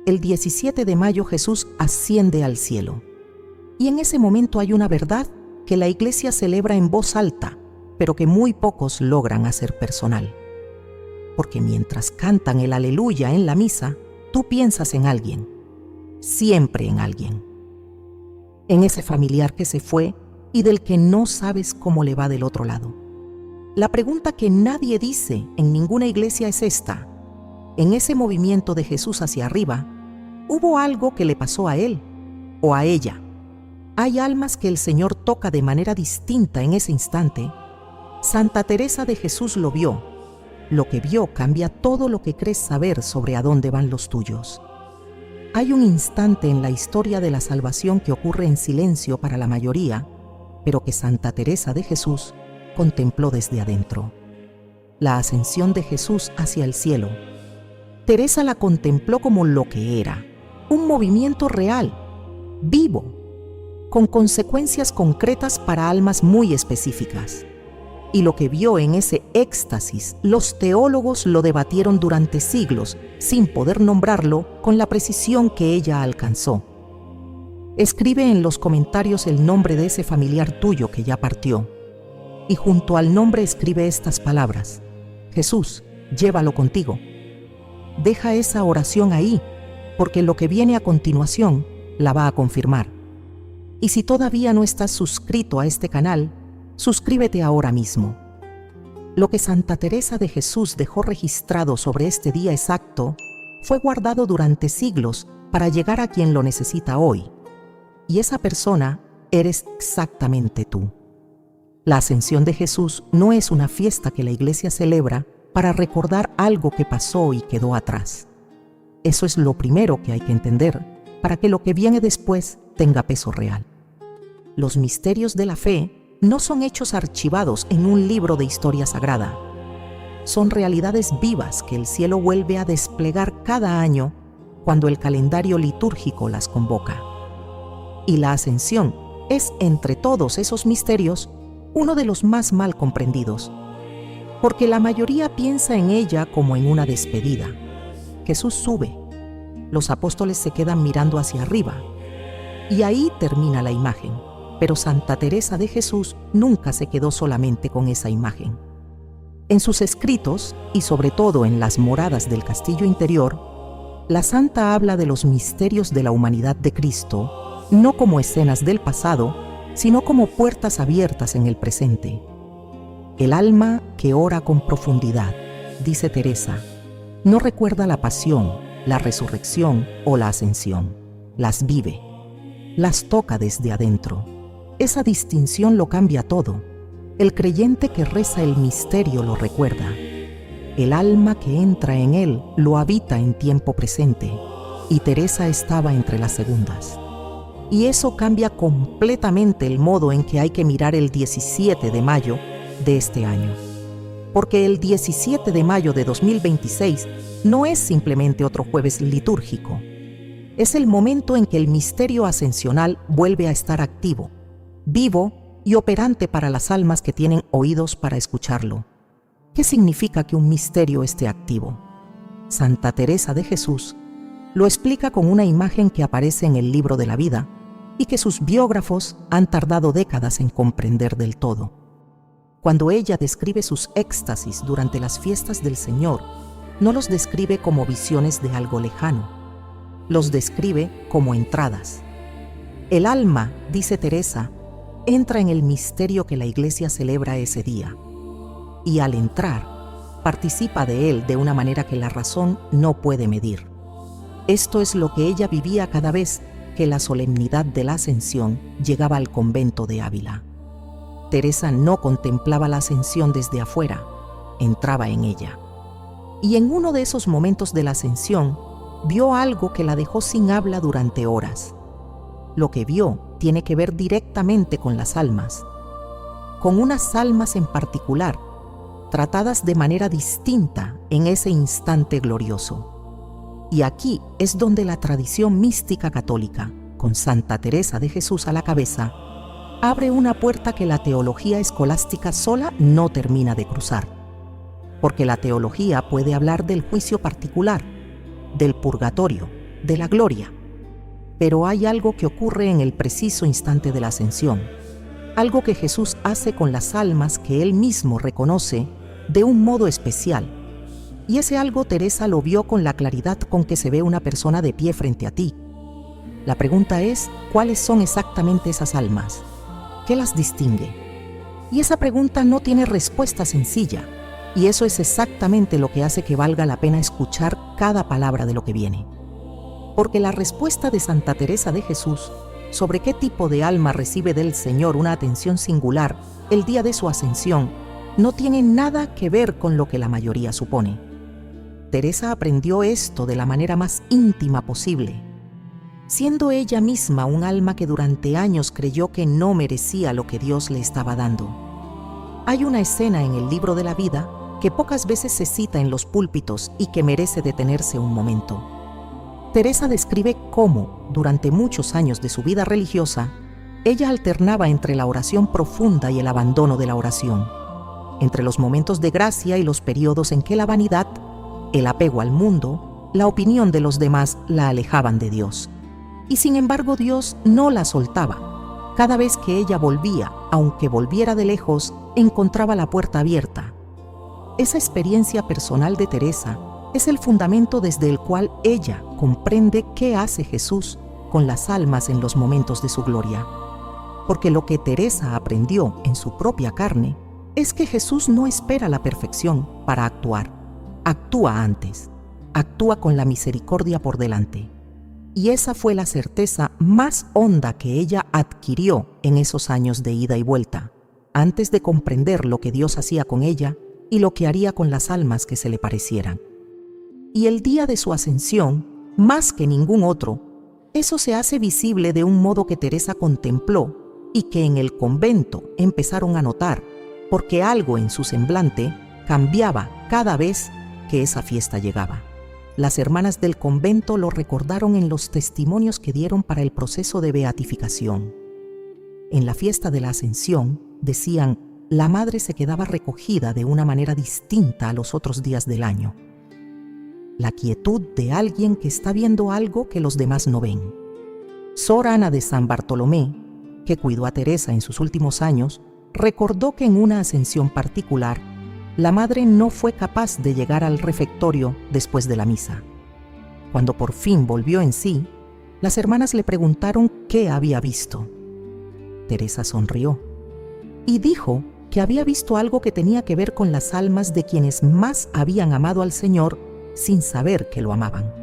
El 17 de mayo Jesús asciende al cielo. Y en ese momento hay una verdad que la Iglesia celebra en voz alta, pero que muy pocos logran hacer personal. Porque mientras cantan el aleluya en la misa, tú piensas en alguien, siempre en alguien. En ese familiar que se fue y del que no sabes cómo le va del otro lado. La pregunta que nadie dice en ninguna iglesia es esta: en ese movimiento de Jesús hacia arriba, ¿hubo algo que le pasó a él o a ella? ¿Hay almas que el Señor toca de manera distinta en ese instante? Santa Teresa de Jesús lo vio. Lo que vio cambia todo lo que crees saber sobre a dónde van los tuyos. Hay un instante en la historia de la salvación que ocurre en silencio para la mayoría, pero que Santa Teresa de Jesús contempló desde adentro. La ascensión de Jesús hacia el cielo. Teresa la contempló como lo que era, un movimiento real, vivo, con consecuencias concretas para almas muy específicas. Y lo que vio en ese éxtasis, los teólogos lo debatieron durante siglos, sin poder nombrarlo con la precisión que ella alcanzó. Escribe en los comentarios el nombre de ese familiar tuyo que ya partió. Y junto al nombre escribe estas palabras: Jesús, llévalo contigo. Deja esa oración ahí, porque lo que viene a continuación la va a confirmar. Y si todavía no estás suscrito a este canal, suscríbete ahora mismo. Lo que Santa Teresa de Jesús dejó registrado sobre este día exacto fue guardado durante siglos para llegar a quien lo necesita hoy. Y esa persona eres exactamente tú. La ascensión de Jesús no es una fiesta que la Iglesia celebra para recordar algo que pasó y quedó atrás. Eso es lo primero que hay que entender para que lo que viene después tenga peso real. Los misterios de la fe no son hechos archivados en un libro de historia sagrada. Son realidades vivas que el cielo vuelve a desplegar cada año cuando el calendario litúrgico las convoca. Y la ascensión es, entre todos esos misterios, uno de los más mal comprendidos, porque la mayoría piensa en ella como en una despedida. Jesús sube, los apóstoles se quedan mirando hacia arriba, y ahí termina la imagen. Pero Santa Teresa de Jesús nunca se quedó solamente con esa imagen. En sus escritos, y sobre todo en las moradas del castillo interior, la santa habla de los misterios de la humanidad de Cristo, no como escenas del pasado, sino como puertas abiertas en el presente. El alma que ora con profundidad, dice Teresa, no recuerda la pasión, la resurrección o la ascensión. Las vive, las toca desde adentro. Esa distinción lo cambia todo. El creyente que reza el misterio lo recuerda. El alma que entra en él lo habita en tiempo presente, y Teresa estaba entre las segundas. Y eso cambia completamente el modo en que hay que mirar el 17 de mayo de este año. Porque el 17 de mayo de 2026 no es simplemente otro jueves litúrgico. Es el momento en que el misterio ascensional vuelve a estar activo, vivo y operante para las almas que tienen oídos para escucharlo. ¿Qué significa que un misterio esté activo? Santa Teresa de Jesús lo explica con una imagen que aparece en el libro de la vida y que sus biógrafos han tardado décadas en comprender del todo. Cuando ella describe sus éxtasis durante las fiestas del Señor, no los describe como visiones de algo lejano, los describe como entradas. El alma, dice Teresa, entra en el misterio que la Iglesia celebra ese día, y al entrar, participa de él de una manera que la razón no puede medir. Esto es lo que ella vivía cada vez que la solemnidad de la Ascensión llegaba al convento de Ávila. Teresa no contemplaba la Ascensión desde afuera, entraba en ella. Y en uno de esos momentos de la Ascensión, vio algo que la dejó sin habla durante horas. Lo que vio tiene que ver directamente con las almas, con unas almas en particular, tratadas de manera distinta en ese instante glorioso. Y aquí es donde la tradición mística católica, con Santa Teresa de Jesús a la cabeza, abre una puerta que la teología escolástica sola no termina de cruzar. porque la teología puede hablar del juicio particular, del purgatorio, de la gloria. Pero hay algo que ocurre en el preciso instante de la ascensión, algo que Jesús hace con las almas que Él mismo reconoce de un modo especial. Y ese algo Teresa lo vio con la claridad con que se ve una persona de pie frente a ti. La pregunta es, ¿cuáles son exactamente esas almas? ¿Qué las distingue? Y esa pregunta no tiene respuesta sencilla, y eso es exactamente lo que hace que valga la pena escuchar cada palabra de lo que viene. Porque la respuesta de Santa Teresa de Jesús sobre qué tipo de alma recibe del Señor una atención singular el día de su ascensión no tiene nada que ver con lo que la mayoría supone. Teresa aprendió esto de la manera más íntima posible, siendo ella misma un alma que durante años creyó que no merecía lo que Dios le estaba dando. Hay una escena en el libro de la vida que pocas veces se cita en los púlpitos y que merece detenerse un momento. Teresa describe cómo, durante muchos años de su vida religiosa, ella alternaba entre la oración profunda y el abandono de la oración, entre los momentos de gracia y los periodos en que la vanidad, el apego al mundo, la opinión de los demás la alejaban de Dios. Y sin embargo Dios no la soltaba. Cada vez que ella volvía, aunque volviera de lejos, encontraba la puerta abierta. Esa experiencia personal de Teresa es el fundamento desde el cual ella comprende qué hace Jesús con las almas en los momentos de su gloria. Porque lo que Teresa aprendió en su propia carne es que Jesús no espera la perfección para actuar. Actúa antes, actúa con la misericordia por delante. Y esa fue la certeza más honda que ella adquirió en esos años de ida y vuelta, antes de comprender lo que Dios hacía con ella y lo que haría con las almas que se le parecieran. Y el día de su ascensión, más que ningún otro, eso se hace visible de un modo que Teresa contempló y que en el convento empezaron a notar, porque algo en su semblante cambiaba cada vez que esa fiesta llegaba. Las hermanas del convento lo recordaron en los testimonios que dieron para el proceso de beatificación. En la fiesta de la Ascensión, decían, la madre se quedaba recogida de una manera distinta a los otros días del año. La quietud de alguien que está viendo algo que los demás no ven. Sor Ana de San Bartolomé, que cuidó a Teresa en sus últimos años, recordó que en una ascensión particular, la madre no fue capaz de llegar al refectorio después de la misa. Cuando por fin volvió en sí, las hermanas le preguntaron qué había visto. Teresa sonrió y dijo que había visto algo que tenía que ver con las almas de quienes más habían amado al Señor sin saber que lo amaban.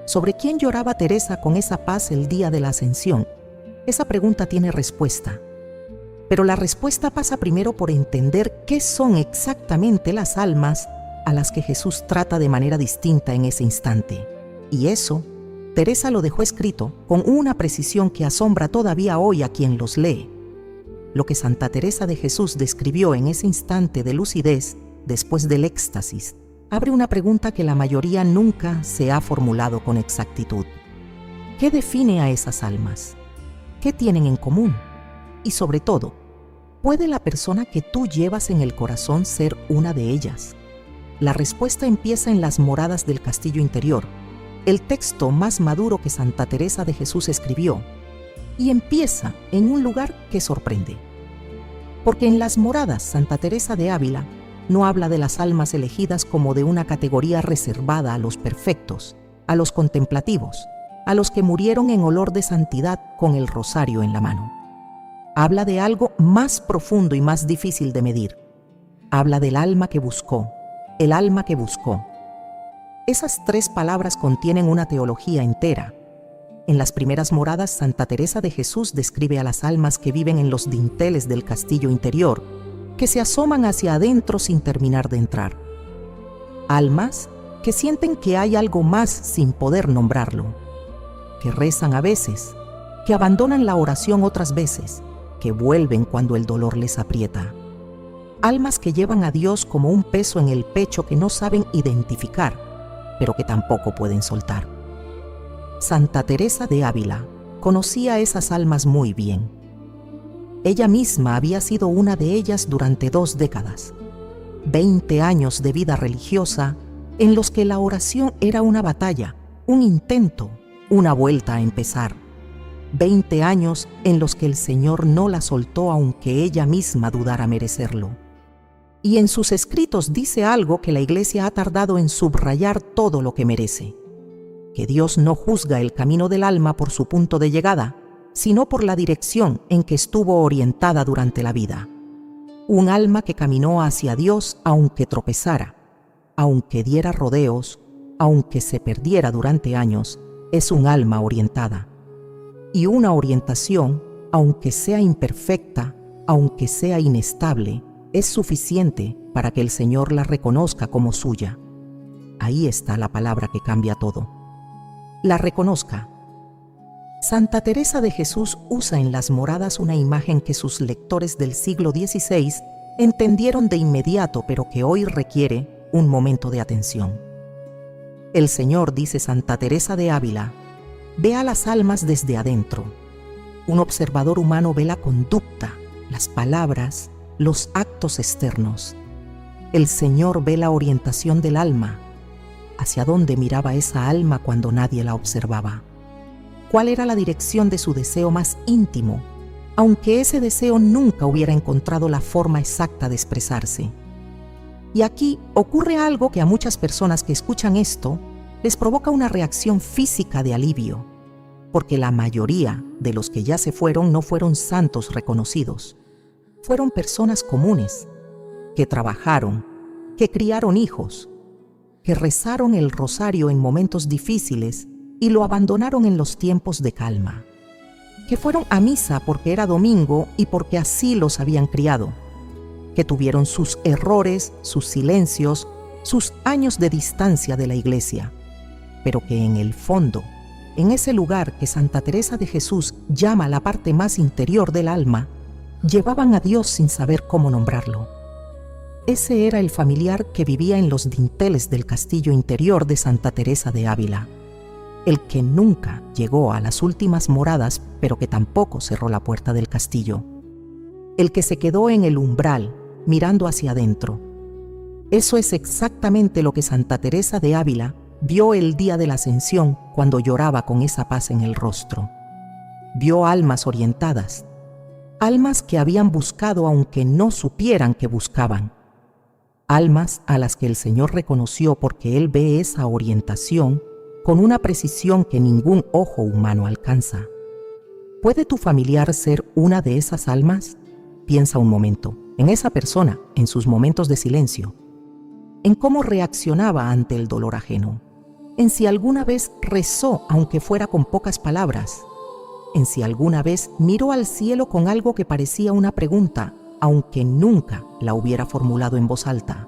¿Sobre quién lloraba Teresa con esa paz el día de la Ascensión? Esa pregunta tiene respuesta. Pero la respuesta pasa primero por entender qué son exactamente las almas a las que Jesús trata de manera distinta en ese instante. Y eso, Teresa lo dejó escrito con una precisión que asombra todavía hoy a quien los lee. Lo que Santa Teresa de Jesús describió en ese instante de lucidez, después del éxtasis, abre una pregunta que la mayoría nunca se ha formulado con exactitud. ¿Qué define a esas almas? ¿Qué tienen en común? Y sobre todo, ¿puede la persona que tú llevas en el corazón ser una de ellas? La respuesta empieza en las moradas del castillo interior, el texto más maduro que Santa Teresa de Jesús escribió, y empieza en un lugar que sorprende. Porque en las moradas Santa Teresa de Ávila no habla de las almas elegidas como de una categoría reservada a los perfectos, a los contemplativos, a los que murieron en olor de santidad con el rosario en la mano. Habla de algo más profundo y más difícil de medir. Habla del alma que buscó, el alma que buscó. Esas tres palabras contienen una teología entera. En las primeras moradas, Santa Teresa de Jesús describe a las almas que viven en los dinteles del castillo interior, que se asoman hacia adentro sin terminar de entrar. Almas que sienten que hay algo más sin poder nombrarlo, que rezan a veces, que abandonan la oración otras veces, que vuelven cuando el dolor les aprieta. Almas que llevan a Dios como un peso en el pecho que no saben identificar, pero que tampoco pueden soltar. Santa Teresa de Ávila conocía a esas almas muy bien. Ella misma había sido una de ellas durante 2 décadas. 20 años de vida religiosa en los que la oración era una batalla, un intento, una vuelta a empezar. 20 años en los que el Señor no la soltó aunque ella misma dudara merecerlo. Y en sus escritos dice algo que la Iglesia ha tardado en subrayar todo lo que merece: que Dios no juzga el camino del alma por su punto de llegada, sino por la dirección en que estuvo orientada durante la vida. Un alma que caminó hacia Dios aunque tropezara, aunque diera rodeos, aunque se perdiera durante años, es un alma orientada. Y una orientación, aunque sea imperfecta, aunque sea inestable, es suficiente para que el Señor la reconozca como suya. Ahí está la palabra que cambia todo. La reconozca. Santa Teresa de Jesús usa en Las Moradas una imagen que sus lectores del siglo XVI entendieron de inmediato, pero que hoy requiere un momento de atención. El Señor, dice Santa Teresa de Ávila, ve a las almas desde adentro. Un observador humano ve la conducta, las palabras, los actos externos. El Señor ve la orientación del alma. ¿Hacia dónde miraba esa alma cuando nadie la observaba? ¿Cuál era la dirección de su deseo más íntimo, aunque ese deseo nunca hubiera encontrado la forma exacta de expresarse? Y aquí ocurre algo que a muchas personas que escuchan esto les provoca una reacción física de alivio, porque la mayoría de los que ya se fueron no fueron santos reconocidos. Fueron personas comunes, que trabajaron, que criaron hijos, que rezaron el rosario en momentos difíciles y lo abandonaron en los tiempos de calma, que fueron a misa porque era domingo y porque así los habían criado, que tuvieron sus errores, sus silencios, sus años de distancia de la Iglesia, pero que en el fondo, en ese lugar que Santa Teresa de Jesús llama la parte más interior del alma, llevaban a Dios sin saber cómo nombrarlo. Ese era el familiar que vivía en los dinteles del castillo interior de Santa Teresa de Ávila, el que nunca llegó a las últimas moradas, pero que tampoco cerró la puerta del castillo, el que se quedó en el umbral, mirando hacia adentro. Eso es exactamente lo que Santa Teresa de Ávila vio el día de la Ascensión cuando lloraba con esa paz en el rostro. Vio almas orientadas, almas que habían buscado aunque no supieran que buscaban, almas a las que el Señor reconoció porque Él ve esa orientación con una precisión que ningún ojo humano alcanza. ¿Puede tu familiar ser una de esas almas? Piensa un momento en esa persona, en sus momentos de silencio, en cómo reaccionaba ante el dolor ajeno, en si alguna vez rezó aunque fuera con pocas palabras, en si alguna vez miró al cielo con algo que parecía una pregunta, aunque nunca la hubiera formulado en voz alta.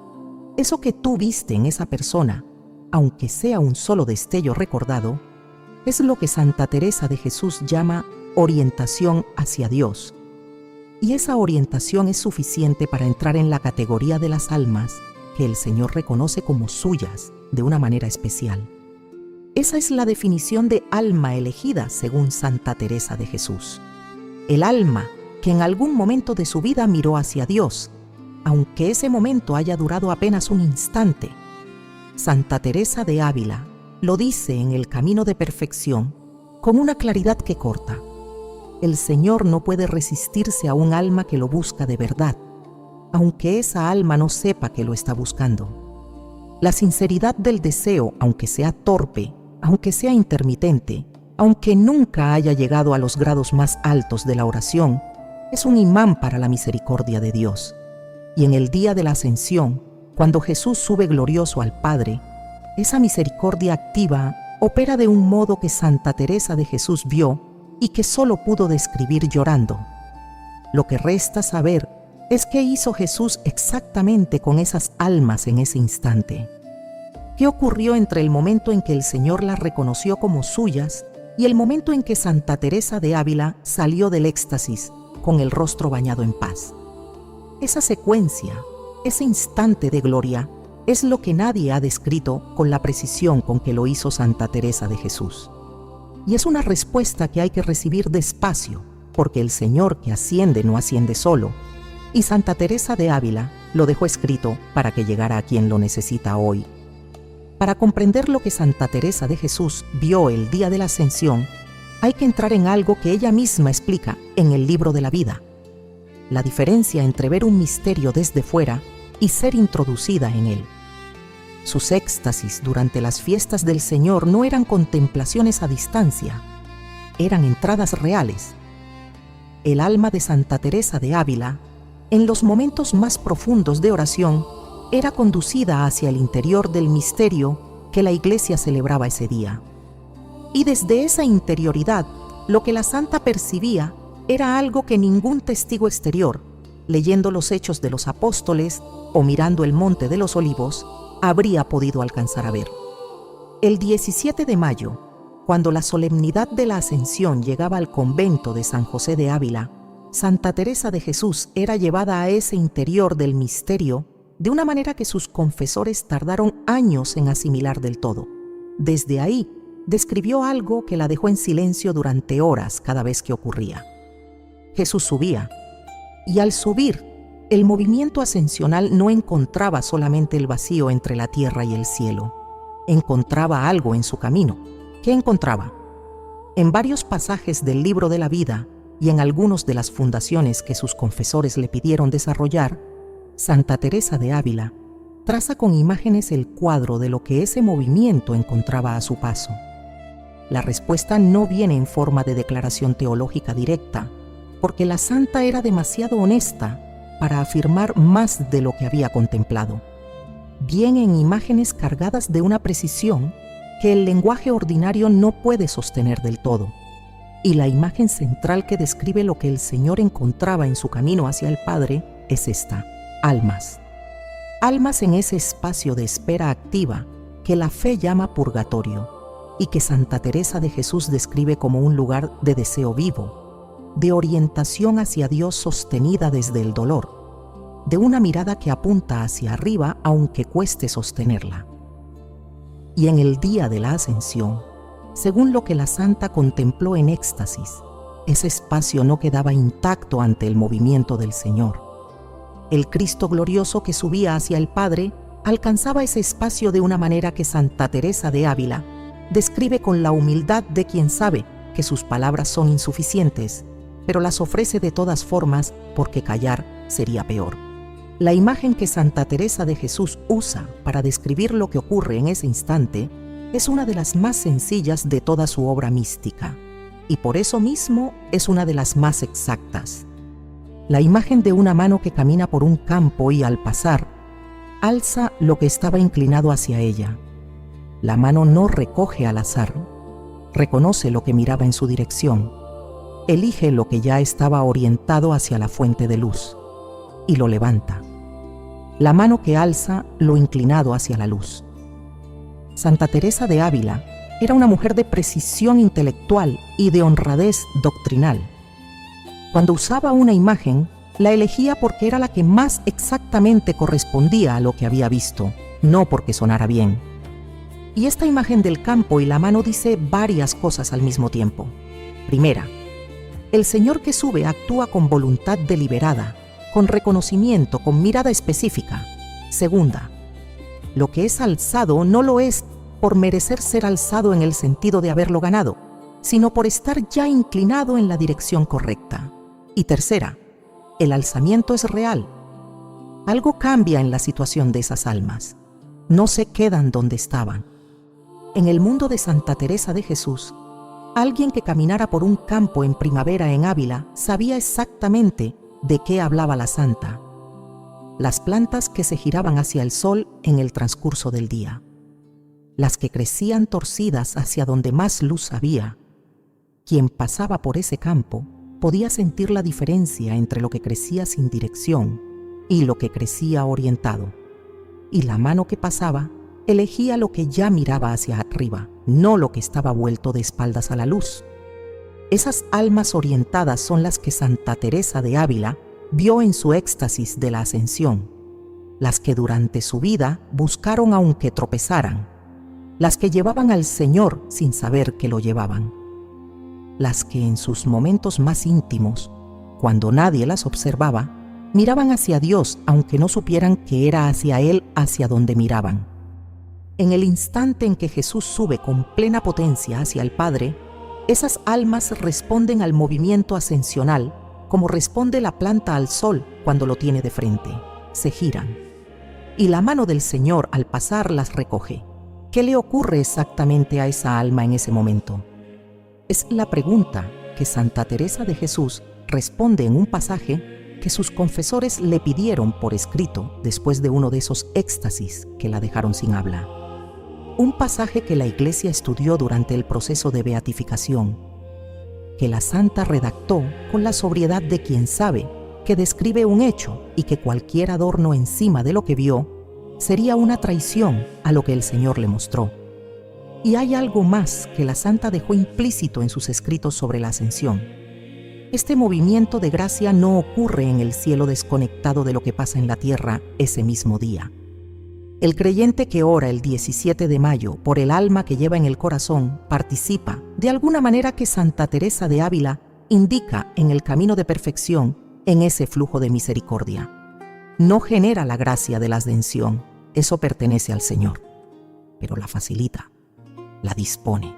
Eso que tú viste en esa persona, aunque sea un solo destello recordado, es lo que Santa Teresa de Jesús llama orientación hacia Dios. Y esa orientación es suficiente para entrar en la categoría de las almas que el Señor reconoce como suyas de una manera especial. Esa es la definición de alma elegida según Santa Teresa de Jesús. El alma que en algún momento de su vida miró hacia Dios, aunque ese momento haya durado apenas un instante. Santa Teresa de Ávila lo dice en El Camino de Perfección con una claridad que corta. El Señor no puede resistirse a un alma que lo busca de verdad, aunque esa alma no sepa que lo está buscando. La sinceridad del deseo, aunque sea torpe, aunque sea intermitente, aunque nunca haya llegado a los grados más altos de la oración, es un imán para la misericordia de Dios. Y en el día de la Ascensión, cuando Jesús sube glorioso al Padre, esa misericordia activa opera de un modo que Santa Teresa de Jesús vio y que solo pudo describir llorando. Lo que resta saber es qué hizo Jesús exactamente con esas almas en ese instante. ¿Qué ocurrió entre el momento en que el Señor las reconoció como suyas y el momento en que Santa Teresa de Ávila salió del éxtasis con el rostro bañado en paz? Esa secuencia, ese instante de gloria, es lo que nadie ha descrito con la precisión con que lo hizo Santa Teresa de Jesús. Y es una respuesta que hay que recibir despacio, porque el Señor que asciende no asciende solo. y Santa Teresa de Ávila lo dejó escrito para que llegara a quien lo necesita hoy. Para comprender lo que Santa Teresa de Jesús vio el día de la Ascensión, hay que entrar en algo que ella misma explica en el libro de la vida: la diferencia entre ver un misterio desde fuera y ser introducida en él. Sus éxtasis durante las fiestas del Señor no eran contemplaciones a distancia, eran entradas reales. El alma de Santa Teresa de Ávila, en los momentos más profundos de oración, era conducida hacia el interior del misterio que la Iglesia celebraba ese día. Y desde esa interioridad, lo que la santa percibía era algo que ningún testigo exterior, leyendo los Hechos de los Apóstoles o mirando el Monte de los Olivos, habría podido alcanzar a ver. El 17 de mayo, cuando la solemnidad de la Ascensión llegaba al convento de San José de Ávila, Santa Teresa de Jesús era llevada a ese interior del misterio de una manera que sus confesores tardaron años en asimilar del todo. Desde ahí, describió algo que la dejó en silencio durante horas cada vez que ocurría. Jesús subía, y al subir, el movimiento ascensional no encontraba solamente el vacío entre la tierra y el cielo. Encontraba algo en su camino. ¿Qué encontraba? En varios pasajes del libro de la vida y en algunos de las fundaciones que sus confesores le pidieron desarrollar, Santa Teresa de Ávila traza con imágenes el cuadro de lo que ese movimiento encontraba a su paso. La respuesta no viene en forma de declaración teológica directa, porque la santa era demasiado honesta para afirmar más de lo que había contemplado. Viene en imágenes cargadas de una precisión que el lenguaje ordinario no puede sostener del todo. Y la imagen central que describe lo que el Señor encontraba en su camino hacia el Padre es esta: almas. Almas en ese espacio de espera activa que la fe llama purgatorio y que Santa Teresa de Jesús describe como un lugar de deseo vivo, de orientación hacia Dios sostenida desde el dolor, de una mirada que apunta hacia arriba aunque cueste sostenerla. Y en el día de la Ascensión, según lo que la santa contempló en éxtasis, ese espacio no quedaba intacto ante el movimiento del Señor. El Cristo glorioso que subía hacia el Padre alcanzaba ese espacio de una manera que Santa Teresa de Ávila describe con la humildad de quien sabe que sus palabras son insuficientes, pero las ofrece de todas formas porque callar sería peor. La imagen que Santa Teresa de Jesús usa para describir lo que ocurre en ese instante es una de las más sencillas de toda su obra mística, y por eso mismo es una de las más exactas. La imagen de una mano que camina por un campo y al pasar, alza lo que estaba inclinado hacia ella. La mano no recoge al azar, reconoce lo que miraba en su dirección, elige lo que ya estaba orientado hacia la fuente de luz y lo levanta. La mano que alza lo inclinado hacia la luz. Santa Teresa de Ávila era una mujer de precisión intelectual y de honradez doctrinal. Cuando usaba una imagen, la elegía porque era la que más exactamente correspondía a lo que había visto, no porque sonara bien. Y esta imagen del campo y la mano dice varias cosas al mismo tiempo. Primera, el Señor que sube actúa con voluntad deliberada, con reconocimiento, con mirada específica. Segunda, lo que es alzado no lo es por merecer ser alzado en el sentido de haberlo ganado, sino por estar ya inclinado en la dirección correcta. Y tercera, el alzamiento es real. Algo cambia en la situación de esas almas. No se quedan donde estaban. En el mundo de Santa Teresa de Jesús, alguien que caminara por un campo en primavera en Ávila sabía exactamente de qué hablaba la santa. Las plantas que se giraban hacia el sol en el transcurso del día. Las que crecían torcidas hacia donde más luz había. Quien pasaba por ese campo podía sentir la diferencia entre lo que crecía sin dirección y lo que crecía orientado. Y la mano que pasaba elegía lo que ya miraba hacia arriba, no lo que estaba vuelto de espaldas a la luz. Esas almas orientadas son las que Santa Teresa de Ávila vio en su éxtasis de la Ascensión, las que durante su vida buscaron aunque tropezaran, las que llevaban al Señor sin saber que lo llevaban, las que en sus momentos más íntimos, cuando nadie las observaba, Miraban hacia Dios, aunque no supieran que era hacia Él hacia donde miraban. En el instante en que Jesús sube con plena potencia hacia el Padre, esas almas responden al movimiento ascensional como responde la planta al sol cuando lo tiene de frente. Se giran. Y la mano del Señor al pasar las recoge. ¿Qué le ocurre exactamente a esa alma en ese momento? Es la pregunta que Santa Teresa de Jesús responde en un pasaje que sus confesores le pidieron por escrito después de uno de esos éxtasis que la dejaron sin habla. Un pasaje que la Iglesia estudió durante el proceso de beatificación, que la santa redactó con la sobriedad de quien sabe que describe un hecho y que cualquier adorno encima de lo que vio sería una traición a lo que el Señor le mostró. Y hay algo más que la santa dejó implícito en sus escritos sobre la ascensión. Este movimiento de gracia no ocurre en el cielo desconectado de lo que pasa en la tierra ese mismo día. El creyente que ora el 17 de mayo por el alma que lleva en el corazón participa, de alguna manera que Santa Teresa de Ávila indica en el camino de perfección, en ese flujo de misericordia. No genera la gracia de la ascensión, eso pertenece al Señor, pero la facilita, la dispone.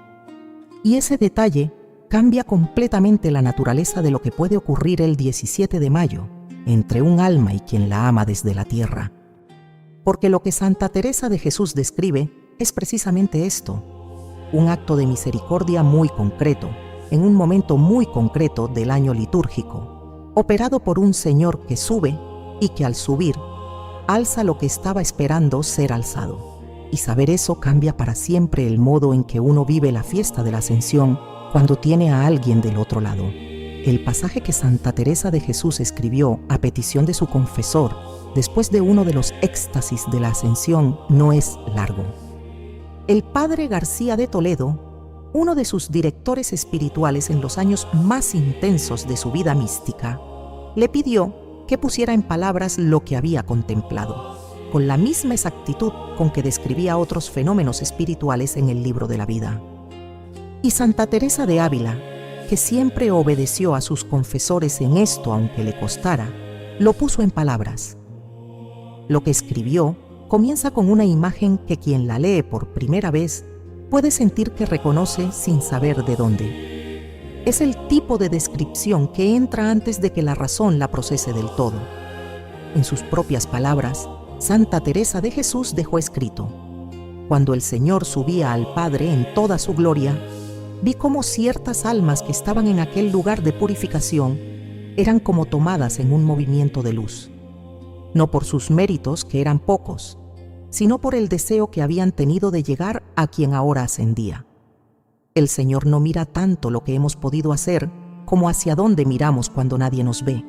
Y ese detalle cambia completamente la naturaleza de lo que puede ocurrir el 17 de mayo entre un alma y quien la ama desde la tierra. Porque lo que Santa Teresa de Jesús describe es precisamente esto, un acto de misericordia muy concreto, en un momento muy concreto del año litúrgico, operado por un Señor que sube y que al subir, alza lo que estaba esperando ser alzado. Y saber eso cambia para siempre el modo en que uno vive la fiesta de la Ascensión cuando tiene a alguien del otro lado. El pasaje que Santa Teresa de Jesús escribió a petición de su confesor después de uno de los éxtasis de la Ascensión no es largo. El padre García de Toledo, uno de sus directores espirituales en los años más intensos de su vida mística, le pidió que pusiera en palabras lo que había contemplado, con la misma exactitud con que describía otros fenómenos espirituales en el libro de la vida. Y Santa Teresa de Ávila, que siempre obedeció a sus confesores en esto aunque le costara, lo puso en palabras. Lo que escribió comienza con una imagen que quien la lee por primera vez puede sentir que reconoce sin saber de dónde. Es el tipo de descripción que entra antes de que la razón la procese del todo. En sus propias palabras, Santa Teresa de Jesús dejó escrito: cuando el Señor subía al Padre en toda su gloria, vi cómo ciertas almas que estaban en aquel lugar de purificación eran como tomadas en un movimiento de luz. No por sus méritos, que eran pocos, sino por el deseo que habían tenido de llegar a quien ahora ascendía. El Señor no mira tanto lo que hemos podido hacer como hacia dónde miramos cuando nadie nos ve.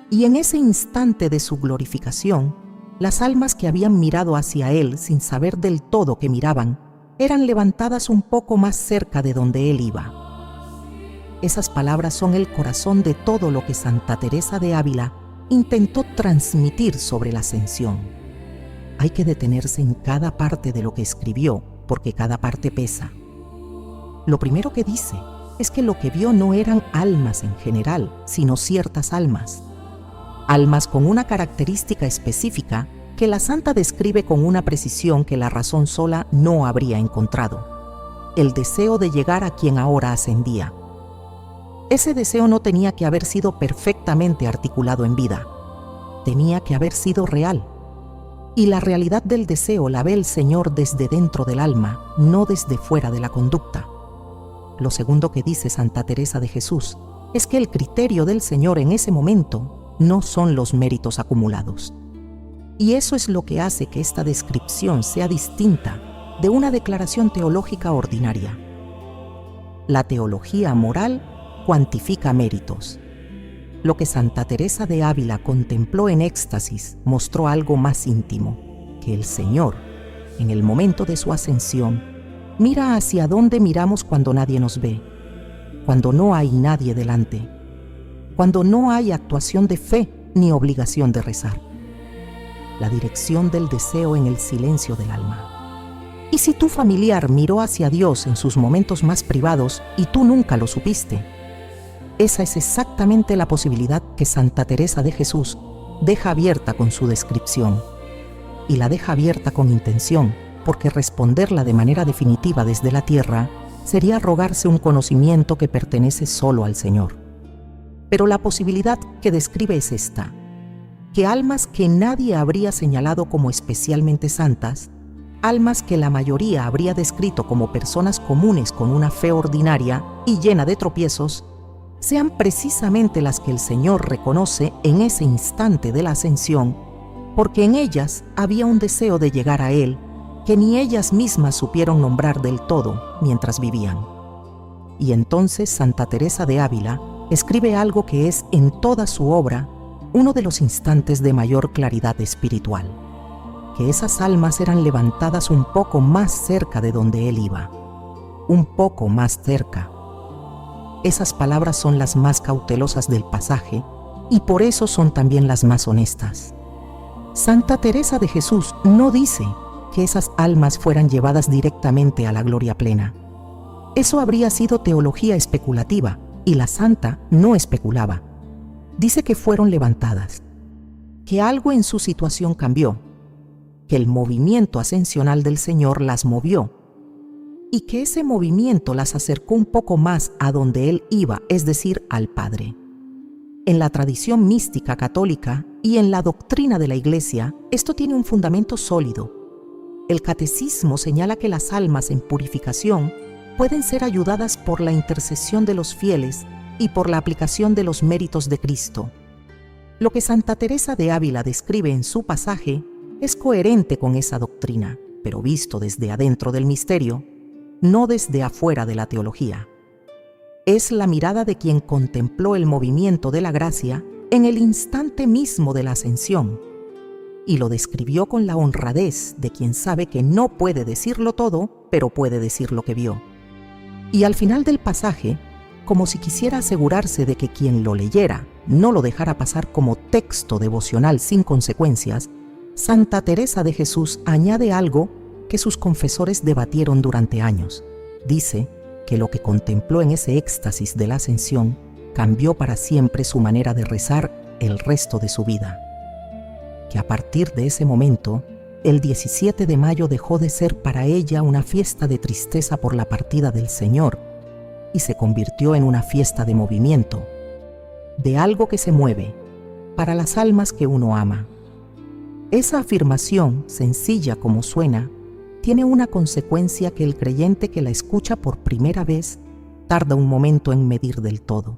Y en ese instante de su glorificación, las almas que habían mirado hacia Él sin saber del todo que miraban, eran levantadas un poco más cerca de donde Él iba. Esas palabras son el corazón de todo lo que Santa Teresa de Ávila intentó transmitir sobre la ascensión. Hay que detenerse en cada parte de lo que escribió, porque cada parte pesa. Lo primero que dice es que lo que vio no eran almas en general, sino ciertas almas. Almas con una característica específica que la santa describe con una precisión que la razón sola no habría encontrado. El deseo de llegar a quien ahora ascendía. Ese deseo no tenía que haber sido perfectamente articulado en vida. Tenía que haber sido real. Y la realidad del deseo la ve el Señor desde dentro del alma, no desde fuera de la conducta. Lo segundo que dice Santa Teresa de Jesús es que el criterio del Señor en ese momento no son los méritos acumulados. Y eso es lo que hace que esta descripción sea distinta de una declaración teológica ordinaria. La teología moral cuantifica méritos. Lo que Santa Teresa de Ávila contempló en éxtasis mostró algo más íntimo, que el Señor, en el momento de su ascensión, mira hacia dónde miramos cuando nadie nos ve, cuando no hay nadie delante, cuando no hay actuación de fe ni obligación de rezar. La dirección del deseo en el silencio del alma. Y si tu familiar miró hacia Dios en sus momentos más privados y tú nunca lo supiste, esa es exactamente la posibilidad que Santa Teresa de Jesús deja abierta con su descripción. Y la deja abierta con intención, porque responderla de manera definitiva desde la tierra sería rogarse un conocimiento que pertenece solo al Señor. Pero la posibilidad que describe es esta: que almas que nadie habría señalado como especialmente santas, almas que la mayoría habría descrito como personas comunes con una fe ordinaria y llena de tropiezos, sean precisamente las que el Señor reconoce en ese instante de la ascensión, porque en ellas había un deseo de llegar a Él que ni ellas mismas supieron nombrar del todo mientras vivían. Y entonces Santa Teresa de Ávila escribe algo que es en toda su obra uno de los instantes de mayor claridad espiritual: que esas almas eran levantadas un poco más cerca de donde Él iba, un poco más cerca. Esas palabras son las más cautelosas del pasaje y por eso son también las más honestas. Santa Teresa de Jesús no dice que esas almas fueran llevadas directamente a la gloria plena. Eso habría sido teología especulativa y la santa no especulaba. Dice que fueron levantadas, que algo en su situación cambió, que el movimiento ascensional del Señor las movió y que ese movimiento las acercó un poco más a donde Él iba, es decir, al Padre. En la tradición mística católica y en la doctrina de la Iglesia, esto tiene un fundamento sólido. El catecismo señala que las almas en purificación pueden ser ayudadas por la intercesión de los fieles y por la aplicación de los méritos de Cristo. Lo que Santa Teresa de Ávila describe en su pasaje es coherente con esa doctrina, pero visto desde adentro del misterio, no desde afuera de la teología. Es la mirada de quien contempló el movimiento de la gracia en el instante mismo de la ascensión, y lo describió con la honradez de quien sabe que no puede decirlo todo, pero puede decir lo que vio. Y al final del pasaje, como si quisiera asegurarse de que quien lo leyera no lo dejara pasar como texto devocional sin consecuencias, Santa Teresa de Jesús añade algo que sus confesores debatieron durante años. Dice que lo que contempló en ese éxtasis de la ascensión cambió para siempre su manera de rezar el resto de su vida. Que a partir de ese momento, el 17 de mayo dejó de ser para ella una fiesta de tristeza por la partida del Señor y se convirtió en una fiesta de movimiento, de algo que se mueve, para las almas que uno ama. Esa afirmación, sencilla como suena, tiene una consecuencia que el creyente que la escucha por primera vez tarda un momento en medir del todo.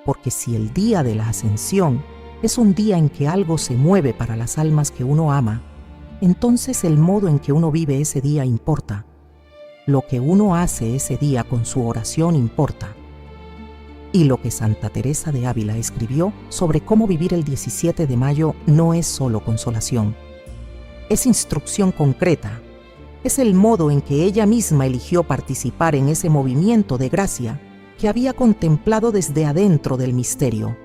Porque si el día de la ascensión es un día en que algo se mueve para las almas que uno ama, entonces el modo en que uno vive ese día importa. Lo que uno hace ese día con su oración importa. Y lo que Santa Teresa de Ávila escribió sobre cómo vivir el 17 de mayo no es solo consolación. Es instrucción concreta. Es el modo en que ella misma eligió participar en ese movimiento de gracia que había contemplado desde adentro del misterio.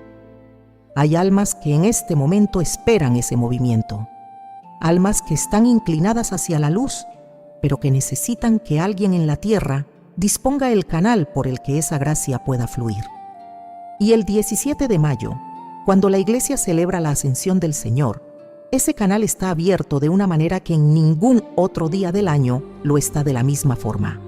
Hay almas que en este momento esperan ese movimiento. Almas que están inclinadas hacia la luz, pero que necesitan que alguien en la tierra disponga el canal por el que esa gracia pueda fluir. Y el 17 de mayo, cuando la Iglesia celebra la ascensión del Señor, ese canal está abierto de una manera que en ningún otro día del año lo está de la misma forma.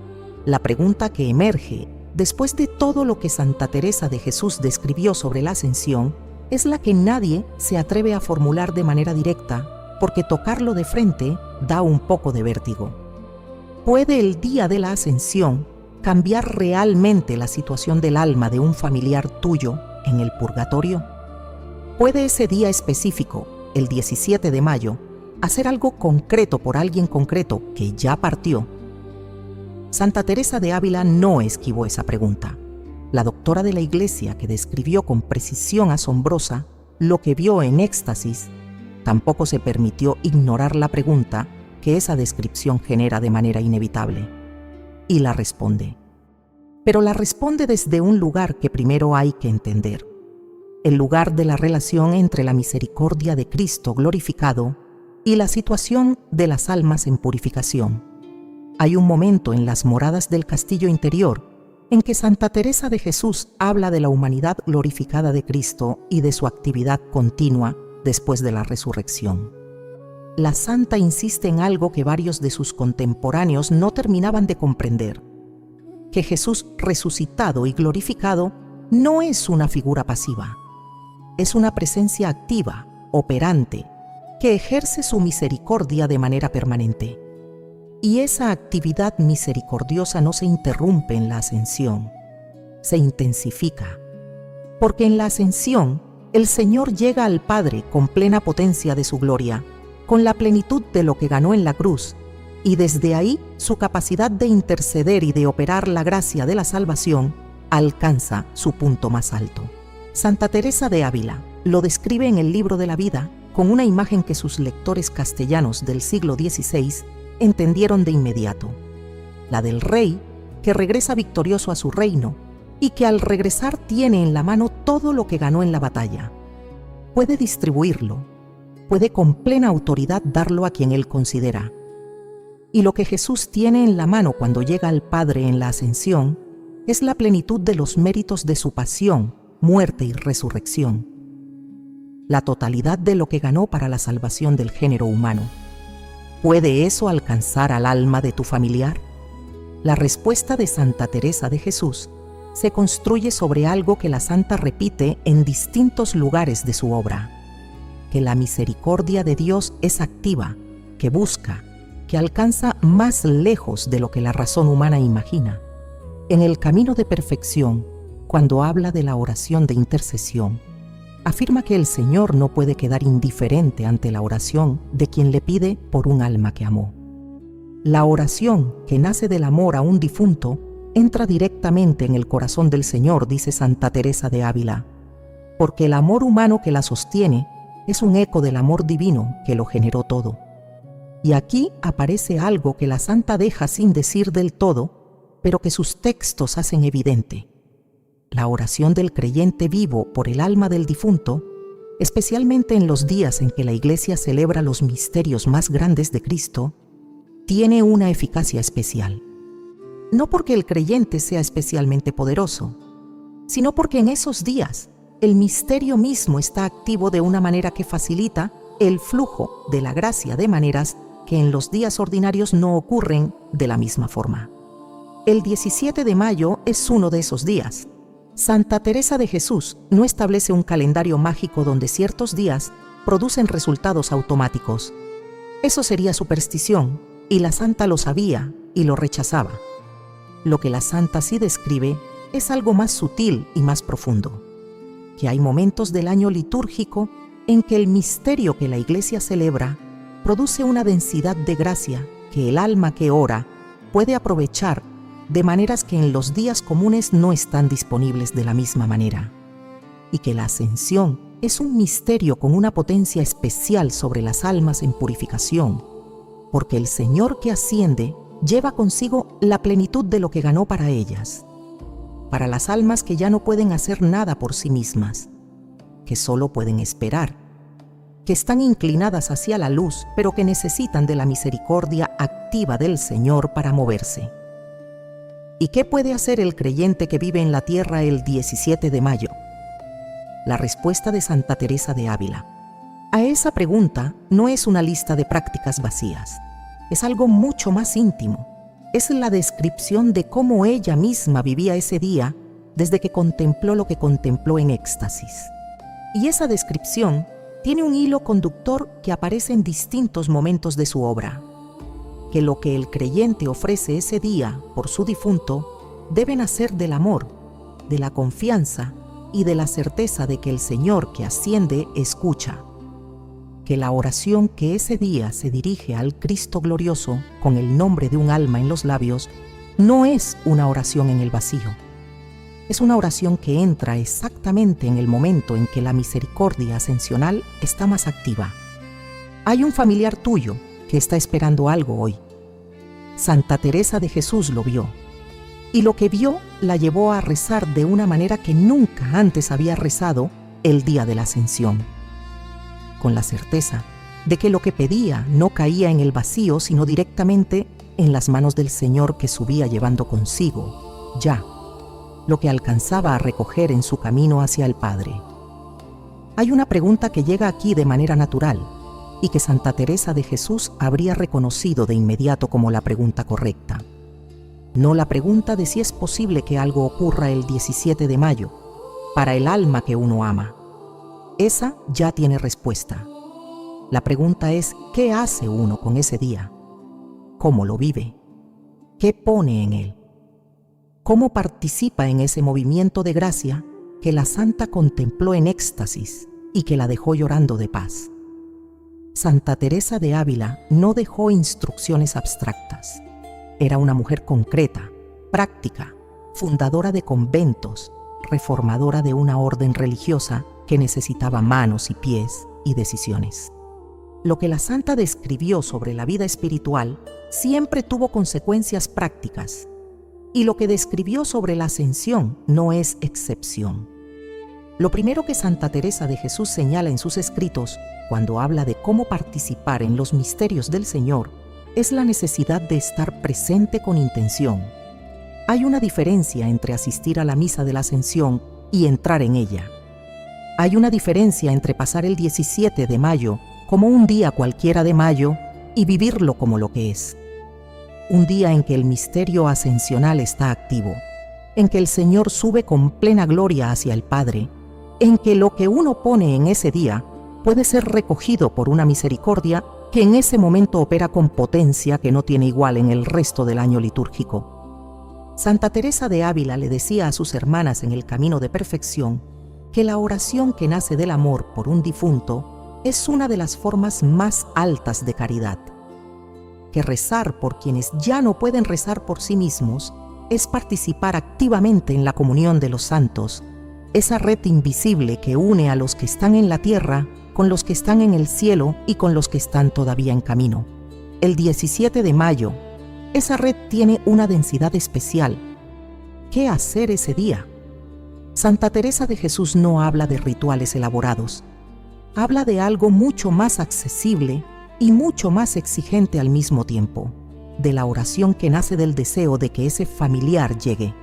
La pregunta que emerge después de todo lo que Santa Teresa de Jesús describió sobre la ascensión es la que nadie se atreve a formular de manera directa, porque tocarlo de frente da un poco de vértigo. ¿Puede el día de la ascensión cambiar realmente la situación del alma de un familiar tuyo en el purgatorio? ¿Puede ese día específico, el 17 de mayo, hacer algo concreto por alguien concreto que ya partió? Santa Teresa de Ávila no esquivó esa pregunta. La doctora de la Iglesia, que describió con precisión asombrosa lo que vio en éxtasis, tampoco se permitió ignorar la pregunta que esa descripción genera de manera inevitable. Y la responde. Pero la responde desde un lugar que primero hay que entender. El lugar de la relación entre la misericordia de Cristo glorificado y la situación de las almas en purificación. Hay un momento en las moradas del castillo interior en que Santa Teresa de Jesús habla de la humanidad glorificada de Cristo y de su actividad continua después de la resurrección. La santa insiste en algo que varios de sus contemporáneos no terminaban de comprender: que Jesús resucitado y glorificado no es una figura pasiva, es una presencia activa, operante, que ejerce su misericordia de manera permanente. Y esa actividad misericordiosa no se interrumpe en la ascensión, se intensifica, porque en la ascensión el Señor llega al Padre con plena potencia de su gloria, con la plenitud de lo que ganó en la cruz, y desde ahí su capacidad de interceder y de operar la gracia de la salvación alcanza su punto más alto. Santa Teresa de Ávila lo describe en el Libro de la Vida con una imagen que sus lectores castellanos del siglo XVI entendieron de inmediato: la del rey que regresa victorioso a su reino y que al regresar tiene en la mano todo lo que ganó en la batalla. Puede distribuirlo, puede con plena autoridad darlo a quien él considera. Y lo que Jesús tiene en la mano cuando llega al Padre en la ascensión es la plenitud de los méritos de su pasión, muerte y resurrección, la totalidad de lo que ganó para la salvación del género humano. ¿Puede eso alcanzar al alma de tu familiar? La respuesta de Santa Teresa de Jesús se construye sobre algo que la santa repite en distintos lugares de su obra: que la misericordia de Dios es activa, que busca, que alcanza más lejos de lo que la razón humana imagina. En el camino de perfección, cuando habla de la oración de intercesión, afirma que el Señor no puede quedar indiferente ante la oración de quien le pide por un alma que amó. La oración que nace del amor a un difunto entra directamente en el corazón del Señor, dice Santa Teresa de Ávila, porque el amor humano que la sostiene es un eco del amor divino que lo generó todo. Y aquí aparece algo que la santa deja sin decir del todo, pero que sus textos hacen evidente. La oración del creyente vivo por el alma del difunto, especialmente en los días en que la Iglesia celebra los misterios más grandes de Cristo, tiene una eficacia especial. No porque el creyente sea especialmente poderoso, sino porque en esos días el misterio mismo está activo de una manera que facilita el flujo de la gracia de maneras que en los días ordinarios no ocurren de la misma forma. El 17 de mayo es uno de esos días. Santa Teresa de Jesús no establece un calendario mágico donde ciertos días producen resultados automáticos. Eso sería superstición, y la santa lo sabía y lo rechazaba. Lo que la santa sí describe es algo más sutil y más profundo: que hay momentos del año litúrgico en que el misterio que la Iglesia celebra produce una densidad de gracia que el alma que ora puede aprovechar de maneras que en los días comunes no están disponibles de la misma manera, y que la ascensión es un misterio con una potencia especial sobre las almas en purificación, porque el Señor que asciende lleva consigo la plenitud de lo que ganó para ellas, para las almas que ya no pueden hacer nada por sí mismas, que solo pueden esperar, que están inclinadas hacia la luz, pero que necesitan de la misericordia activa del Señor para moverse. ¿Y qué puede hacer el creyente que vive en la tierra el 17 de mayo? La respuesta de Santa Teresa de Ávila a esa pregunta no es una lista de prácticas vacías, es algo mucho más íntimo. Es la descripción de cómo ella misma vivía ese día desde que contempló lo que contempló en éxtasis. Y esa descripción tiene un hilo conductor que aparece en distintos momentos de su obra: que lo que el creyente ofrece ese día por su difunto debe nacer del amor, de la confianza y de la certeza de que el Señor que asciende escucha, que la oración que ese día se dirige al Cristo glorioso con el nombre de un alma en los labios no es una oración en el vacío. Es una oración que entra exactamente en el momento en que la misericordia ascensional está más activa. Hay un familiar tuyo que está esperando algo hoy. Santa Teresa de Jesús lo vio, y lo que vio la llevó a rezar de una manera que nunca antes había rezado el día de la Ascensión, con la certeza de que lo que pedía no caía en el vacío, sino directamente en las manos del Señor que subía llevando consigo, ya, lo que alcanzaba a recoger en su camino hacia el Padre. Hay una pregunta que llega aquí de manera natural y que Santa Teresa de Jesús habría reconocido de inmediato como la pregunta correcta. No la pregunta de si es posible que algo ocurra el 17 de mayo para el alma que uno ama. Esa ya tiene respuesta. La pregunta es, ¿qué hace uno con ese día? ¿Cómo lo vive? ¿Qué pone en él? ¿Cómo participa en ese movimiento de gracia que la santa contempló en éxtasis y que la dejó llorando de paz? Santa Teresa de Ávila no dejó instrucciones abstractas. Era una mujer concreta, práctica, fundadora de conventos, reformadora de una orden religiosa que necesitaba manos y pies y decisiones. Lo que la santa describió sobre la vida espiritual siempre tuvo consecuencias prácticas, y lo que describió sobre la ascensión no es excepción. Lo primero que Santa Teresa de Jesús señala en sus escritos, cuando habla de cómo participar en los misterios del Señor, es la necesidad de estar presente con intención. Hay una diferencia entre asistir a la misa de la Ascensión y entrar en ella. Hay una diferencia entre pasar el 17 de mayo como un día cualquiera de mayo y vivirlo como lo que es. Un día en que el misterio ascensional está activo, en que el Señor sube con plena gloria hacia el Padre, en que lo que uno pone en ese día puede ser recogido por una misericordia que en ese momento opera con potencia que no tiene igual en el resto del año litúrgico. Santa Teresa de Ávila le decía a sus hermanas en el camino de perfección que la oración que nace del amor por un difunto es una de las formas más altas de caridad. Que rezar por quienes ya no pueden rezar por sí mismos es participar activamente en la comunión de los santos, esa red invisible que une a los que están en la tierra con los que están en el cielo y con los que están todavía en camino. El 17 de mayo, esa red tiene una densidad especial. ¿Qué hacer ese día? Santa Teresa de Jesús no habla de rituales elaborados. Habla de algo mucho más accesible y mucho más exigente al mismo tiempo, de la oración que nace del deseo de que ese familiar llegue.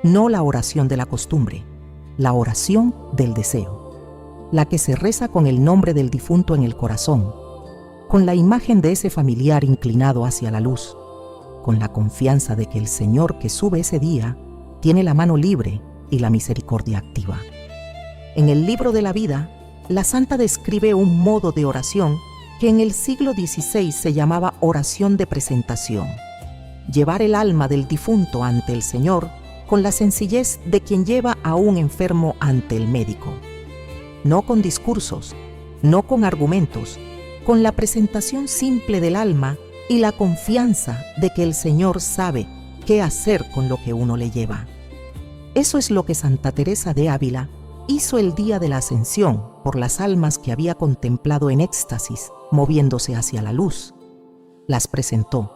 No la oración de la costumbre, la oración del deseo, la que se reza con el nombre del difunto en el corazón, con la imagen de ese familiar inclinado hacia la luz, con la confianza de que el Señor que sube ese día tiene la mano libre y la misericordia activa. En el libro de la vida, la santa describe un modo de oración que en el siglo XVI se llamaba oración de presentación. Llevar el alma del difunto ante el Señor con la sencillez de quien lleva a un enfermo ante el médico. No con discursos, no con argumentos, con la presentación simple del alma y la confianza de que el Señor sabe qué hacer con lo que uno le lleva. Eso es lo que Santa Teresa de Ávila hizo el día de la Ascensión por las almas que había contemplado en éxtasis, moviéndose hacia la luz. Las presentó,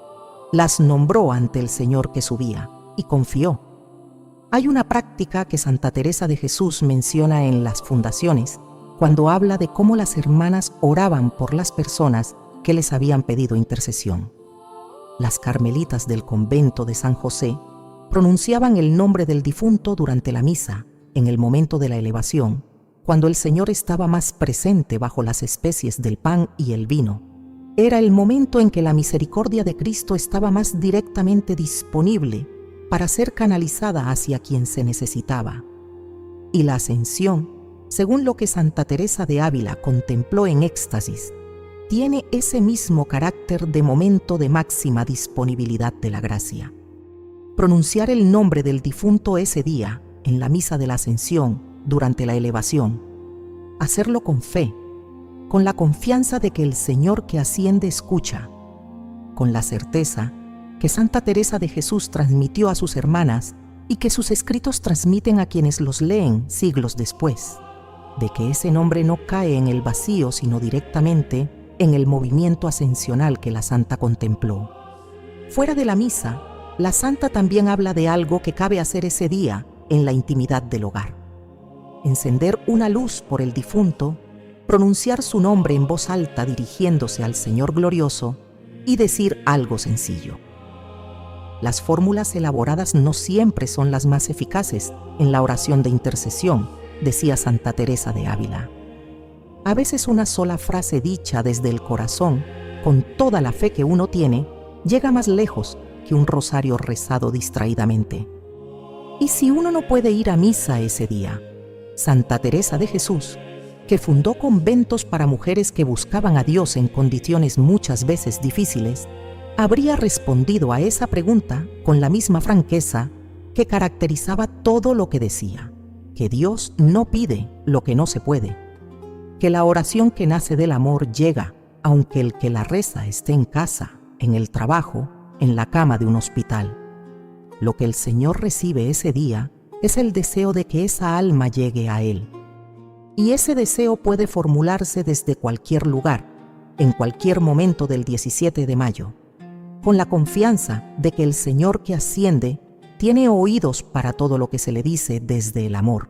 las nombró ante el Señor que subía y confió. Hay una práctica que Santa Teresa de Jesús menciona en las fundaciones, cuando habla de cómo las hermanas oraban por las personas que les habían pedido intercesión. Las carmelitas del convento de San José pronunciaban el nombre del difunto durante la misa, en el momento de la elevación, cuando el Señor estaba más presente bajo las especies del pan y el vino. Era el momento en que la misericordia de Cristo estaba más directamente disponible para ser canalizada hacia quien se necesitaba. Y la ascensión, según lo que Santa Teresa de Ávila contempló en éxtasis, tiene ese mismo carácter de momento de máxima disponibilidad de la gracia. Pronunciar el nombre del difunto ese día, en la misa de la Ascensión, durante la elevación, hacerlo con fe, con la confianza de que el Señor que asciende escucha, con la certeza que Santa Teresa de Jesús transmitió a sus hermanas y que sus escritos transmiten a quienes los leen siglos después, de que ese nombre no cae en el vacío, sino directamente en el movimiento ascensional que la santa contempló. Fuera de la misa, la santa también habla de algo que cabe hacer ese día en la intimidad del hogar. Encender una luz por el difunto, pronunciar su nombre en voz alta dirigiéndose al Señor glorioso y decir algo sencillo. Las fórmulas elaboradas no siempre son las más eficaces en la oración de intercesión, decía Santa Teresa de Ávila. A veces una sola frase dicha desde el corazón, con toda la fe que uno tiene, llega más lejos que un rosario rezado distraídamente. ¿Y si uno no puede ir a misa ese día? Santa Teresa de Jesús, que fundó conventos para mujeres que buscaban a Dios en condiciones muchas veces difíciles, habría respondido a esa pregunta con la misma franqueza que caracterizaba todo lo que decía, que Dios no pide lo que no se puede, que la oración que nace del amor llega, aunque el que la reza esté en casa, en el trabajo, en la cama de un hospital. Lo que el Señor recibe ese día es el deseo de que esa alma llegue a Él. Y ese deseo puede formularse desde cualquier lugar, en cualquier momento del 17 de mayo, con la confianza de que el Señor que asciende tiene oídos para todo lo que se le dice desde el amor.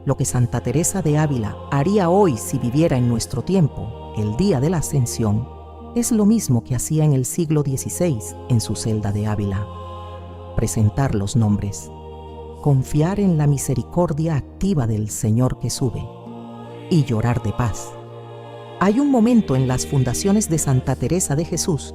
Lo que Santa Teresa de Ávila haría hoy si viviera en nuestro tiempo, el día de la Ascensión, es lo mismo que hacía en el siglo XVI en su celda de Ávila. Presentar los nombres, confiar en la misericordia activa del Señor que sube y llorar de paz. Hay un momento en las fundaciones de Santa Teresa de Jesús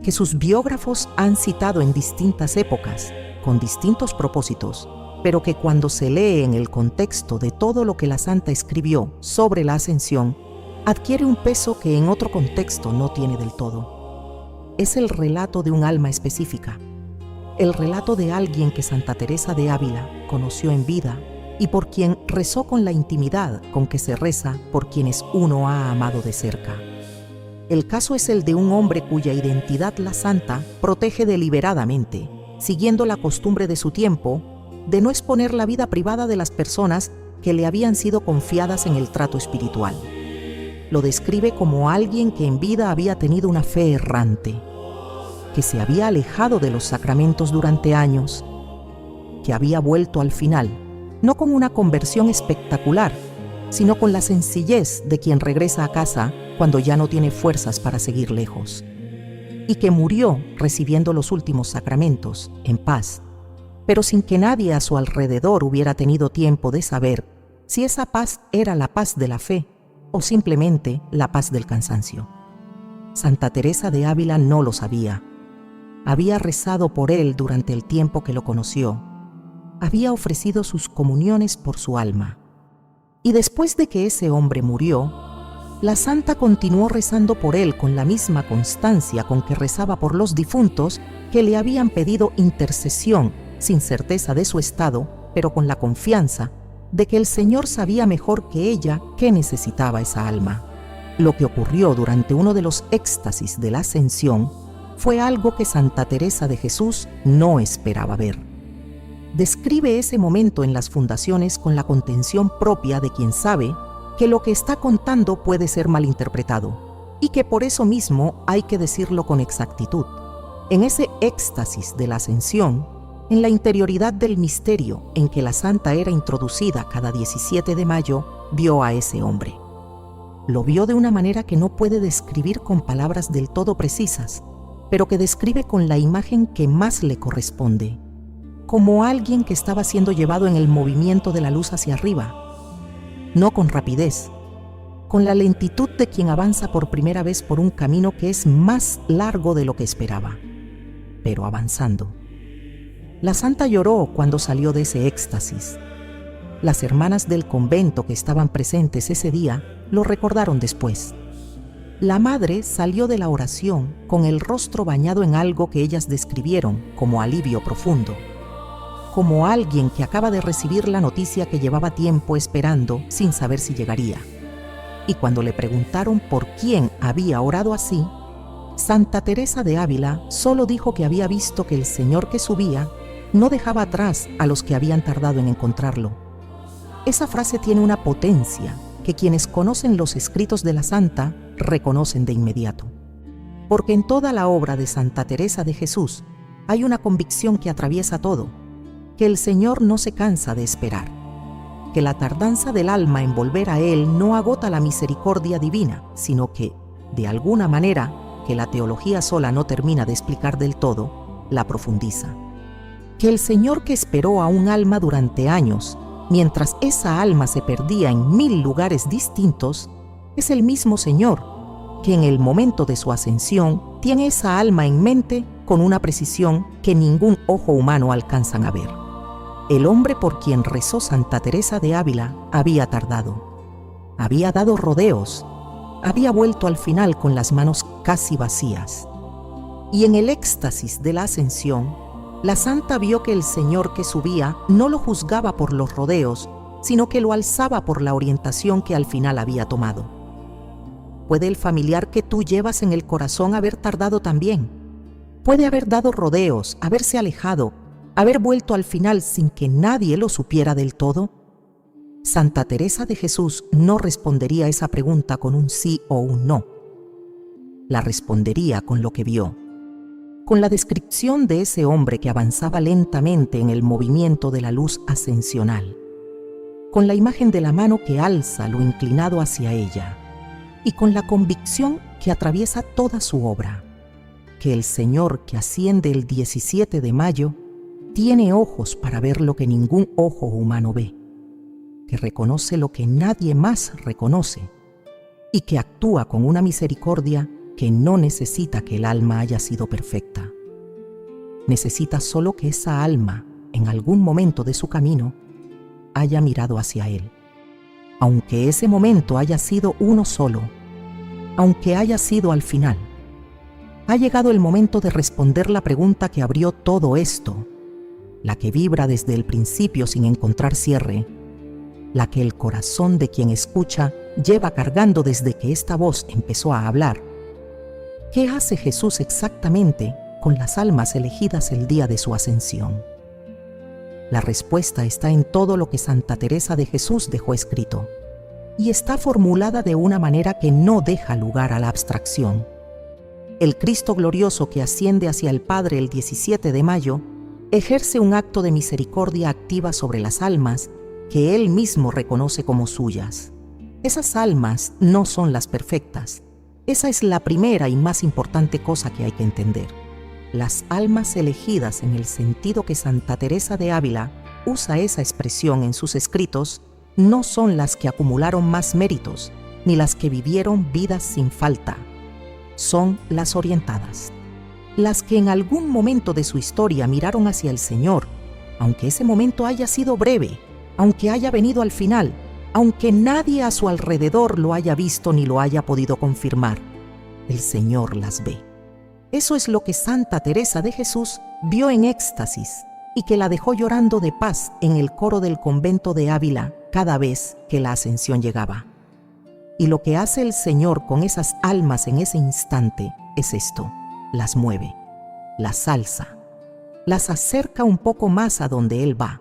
que sus biógrafos han citado en distintas épocas, con distintos propósitos, pero que cuando se lee en el contexto de todo lo que la santa escribió sobre la Ascensión, adquiere un peso que en otro contexto no tiene del todo. Es el relato de un alma específica, el relato de alguien que Santa Teresa de Ávila conoció en vida y por quien rezó con la intimidad con que se reza por quienes uno ha amado de cerca. El caso es el de un hombre cuya identidad la santa protege deliberadamente, siguiendo la costumbre de su tiempo de no exponer la vida privada de las personas que le habían sido confiadas en el trato espiritual. Lo describe como alguien que en vida había tenido una fe errante, que se había alejado de los sacramentos durante años, que había vuelto al final, no con una conversión espectacular, sino con la sencillez de quien regresa a casa cuando ya no tiene fuerzas para seguir lejos, y que murió recibiendo los últimos sacramentos, en paz, pero sin que nadie a su alrededor hubiera tenido tiempo de saber si esa paz era la paz de la fe o simplemente la paz del cansancio. Santa Teresa de Ávila no lo sabía. Había rezado por él durante el tiempo que lo conoció. Había ofrecido sus comuniones por su alma. Y después de que ese hombre murió, la santa continuó rezando por él con la misma constancia con que rezaba por los difuntos que le habían pedido intercesión, sin certeza de su estado, pero con la confianza de que el Señor sabía mejor que ella qué necesitaba esa alma. Lo que ocurrió durante uno de los éxtasis de la Ascensión fue algo que Santa Teresa de Jesús no esperaba ver. Describe ese momento en las fundaciones con la contención propia de quien sabe que lo que está contando puede ser malinterpretado y que por eso mismo hay que decirlo con exactitud. En ese éxtasis de la Ascensión, en la interioridad del misterio en que la santa era introducida cada 17 de mayo, vio a ese hombre. Lo vio de una manera que no puede describir con palabras del todo precisas, pero que describe con la imagen que más le corresponde, como alguien que estaba siendo llevado en el movimiento de la luz hacia arriba, no con rapidez, con la lentitud de quien avanza por primera vez por un camino que es más largo de lo que esperaba, pero avanzando. La santa lloró cuando salió de ese éxtasis. Las hermanas del convento que estaban presentes ese día lo recordaron después. La madre salió de la oración con el rostro bañado en algo que ellas describieron como alivio profundo, como alguien que acaba de recibir la noticia que llevaba tiempo esperando sin saber si llegaría. Y cuando le preguntaron por quién había orado así, Santa Teresa de Ávila solo dijo que había visto que el Señor que subía no dejaba atrás a los que habían tardado en encontrarlo. Esa frase tiene una potencia que quienes conocen los escritos de la santa reconocen de inmediato. Porque en toda la obra de Santa Teresa de Jesús hay una convicción que atraviesa todo, que el Señor no se cansa de esperar, que la tardanza del alma en volver a Él no agota la misericordia divina, sino que, de alguna manera, que la teología sola no termina de explicar del todo, la profundiza. Que el Señor que esperó a un alma durante años mientras esa alma se perdía en 1000 lugares distintos, es el mismo Señor que en el momento de su ascensión tiene esa alma en mente con una precisión que ningún ojo humano alcanzan a ver. El hombre por quien rezó Santa Teresa de Ávila había tardado, había dado rodeos, había vuelto al final con las manos casi vacías. Y en el éxtasis de la ascensión, la santa vio que el Señor que subía no lo juzgaba por los rodeos, sino que lo alzaba por la orientación que al final había tomado. Puede el familiar que tú llevas en el corazón haber tardado también. Puede haber dado rodeos, haberse alejado, haber vuelto al final sin que nadie lo supiera del todo. Santa Teresa de Jesús no respondería esa pregunta con un sí o un no. La respondería con lo que vio, con la descripción de ese hombre que avanzaba lentamente en el movimiento de la luz ascensional, con la imagen de la mano que alza lo inclinado hacia ella, y con la convicción que atraviesa toda su obra, que el Señor que asciende el 17 de mayo tiene ojos para ver lo que ningún ojo humano ve, que reconoce lo que nadie más reconoce, y que actúa con una misericordia que no necesita que el alma haya sido perfecta. Necesita solo que esa alma, en algún momento de su camino, haya mirado hacia Él. Aunque ese momento haya sido uno solo, aunque haya sido al final, ha llegado el momento de responder la pregunta que abrió todo esto, la que vibra desde el principio sin encontrar cierre, la que el corazón de quien escucha lleva cargando desde que esta voz empezó a hablar. ¿Qué hace Jesús exactamente con las almas elegidas el día de su ascensión? La respuesta está en todo lo que Santa Teresa de Jesús dejó escrito, y está formulada de una manera que no deja lugar a la abstracción. El Cristo glorioso que asciende hacia el Padre el 17 de mayo ejerce un acto de misericordia activa sobre las almas que Él mismo reconoce como suyas. Esas almas no son las perfectas. Esa es la primera y más importante cosa que hay que entender. Las almas elegidas en el sentido que Santa Teresa de Ávila usa esa expresión en sus escritos no son las que acumularon más méritos, ni las que vivieron vidas sin falta. Son las orientadas, las que en algún momento de su historia miraron hacia el Señor, aunque ese momento haya sido breve, aunque haya venido al final, aunque nadie a su alrededor lo haya visto ni lo haya podido confirmar. El Señor las ve. Eso es lo que Santa Teresa de Jesús vio en éxtasis y que la dejó llorando de paz en el coro del convento de Ávila cada vez que la ascensión llegaba. Y lo que hace el Señor con esas almas en ese instante es esto: las mueve, las alza, las acerca un poco más a donde Él va.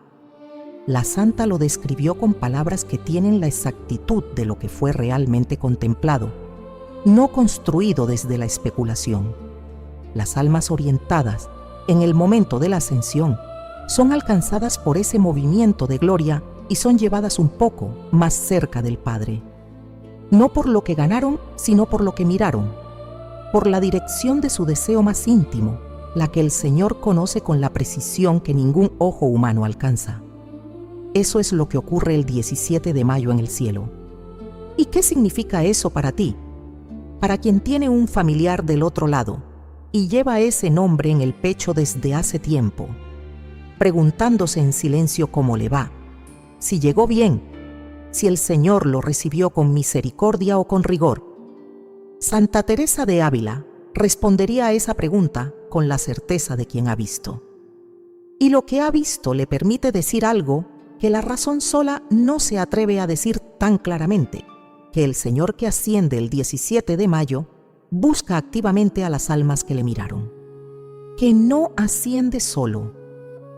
La santa lo describió con palabras que tienen la exactitud de lo que fue realmente contemplado, no construido desde la especulación. Las almas orientadas, en el momento de la ascensión, son alcanzadas por ese movimiento de gloria y son llevadas un poco más cerca del Padre. No por lo que ganaron, sino por lo que miraron, por la dirección de su deseo más íntimo, la que el Señor conoce con la precisión que ningún ojo humano alcanza. Eso es lo que ocurre el 17 de mayo en el cielo. ¿Y qué significa eso para ti? Para quien tiene un familiar del otro lado y lleva ese nombre en el pecho desde hace tiempo, preguntándose en silencio cómo le va, si llegó bien, si el Señor lo recibió con misericordia o con rigor. Santa Teresa de Ávila respondería a esa pregunta con la certeza de quien ha visto. Y lo que ha visto le permite decir algo que la razón sola no se atreve a decir tan claramente, que el Señor que asciende el 17 de mayo busca activamente a las almas que le miraron, que no asciende solo,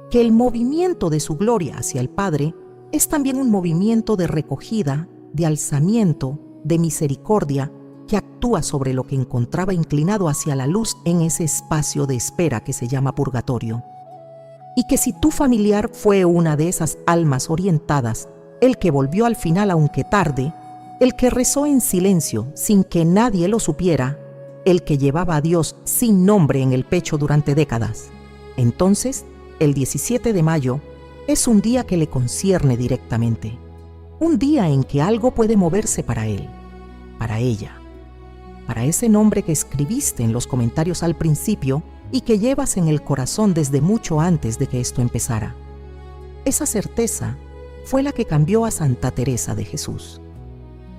que el movimiento de su gloria hacia el Padre es también un movimiento de recogida, de alzamiento, de misericordia, que actúa sobre lo que encontraba inclinado hacia la luz en ese espacio de espera que se llama purgatorio. Y que si tu familiar fue una de esas almas orientadas, el que volvió al final aunque tarde, el que rezó en silencio sin que nadie lo supiera, el que llevaba a Dios sin nombre en el pecho durante décadas, entonces, el 17 de mayo, Es un día que le concierne directamente, un día en que algo puede moverse para él, para ella, para ese nombre que escribiste en los comentarios al principio y que llevas en el corazón desde mucho antes de que esto empezara. Esa certeza fue la que cambió a Santa Teresa de Jesús,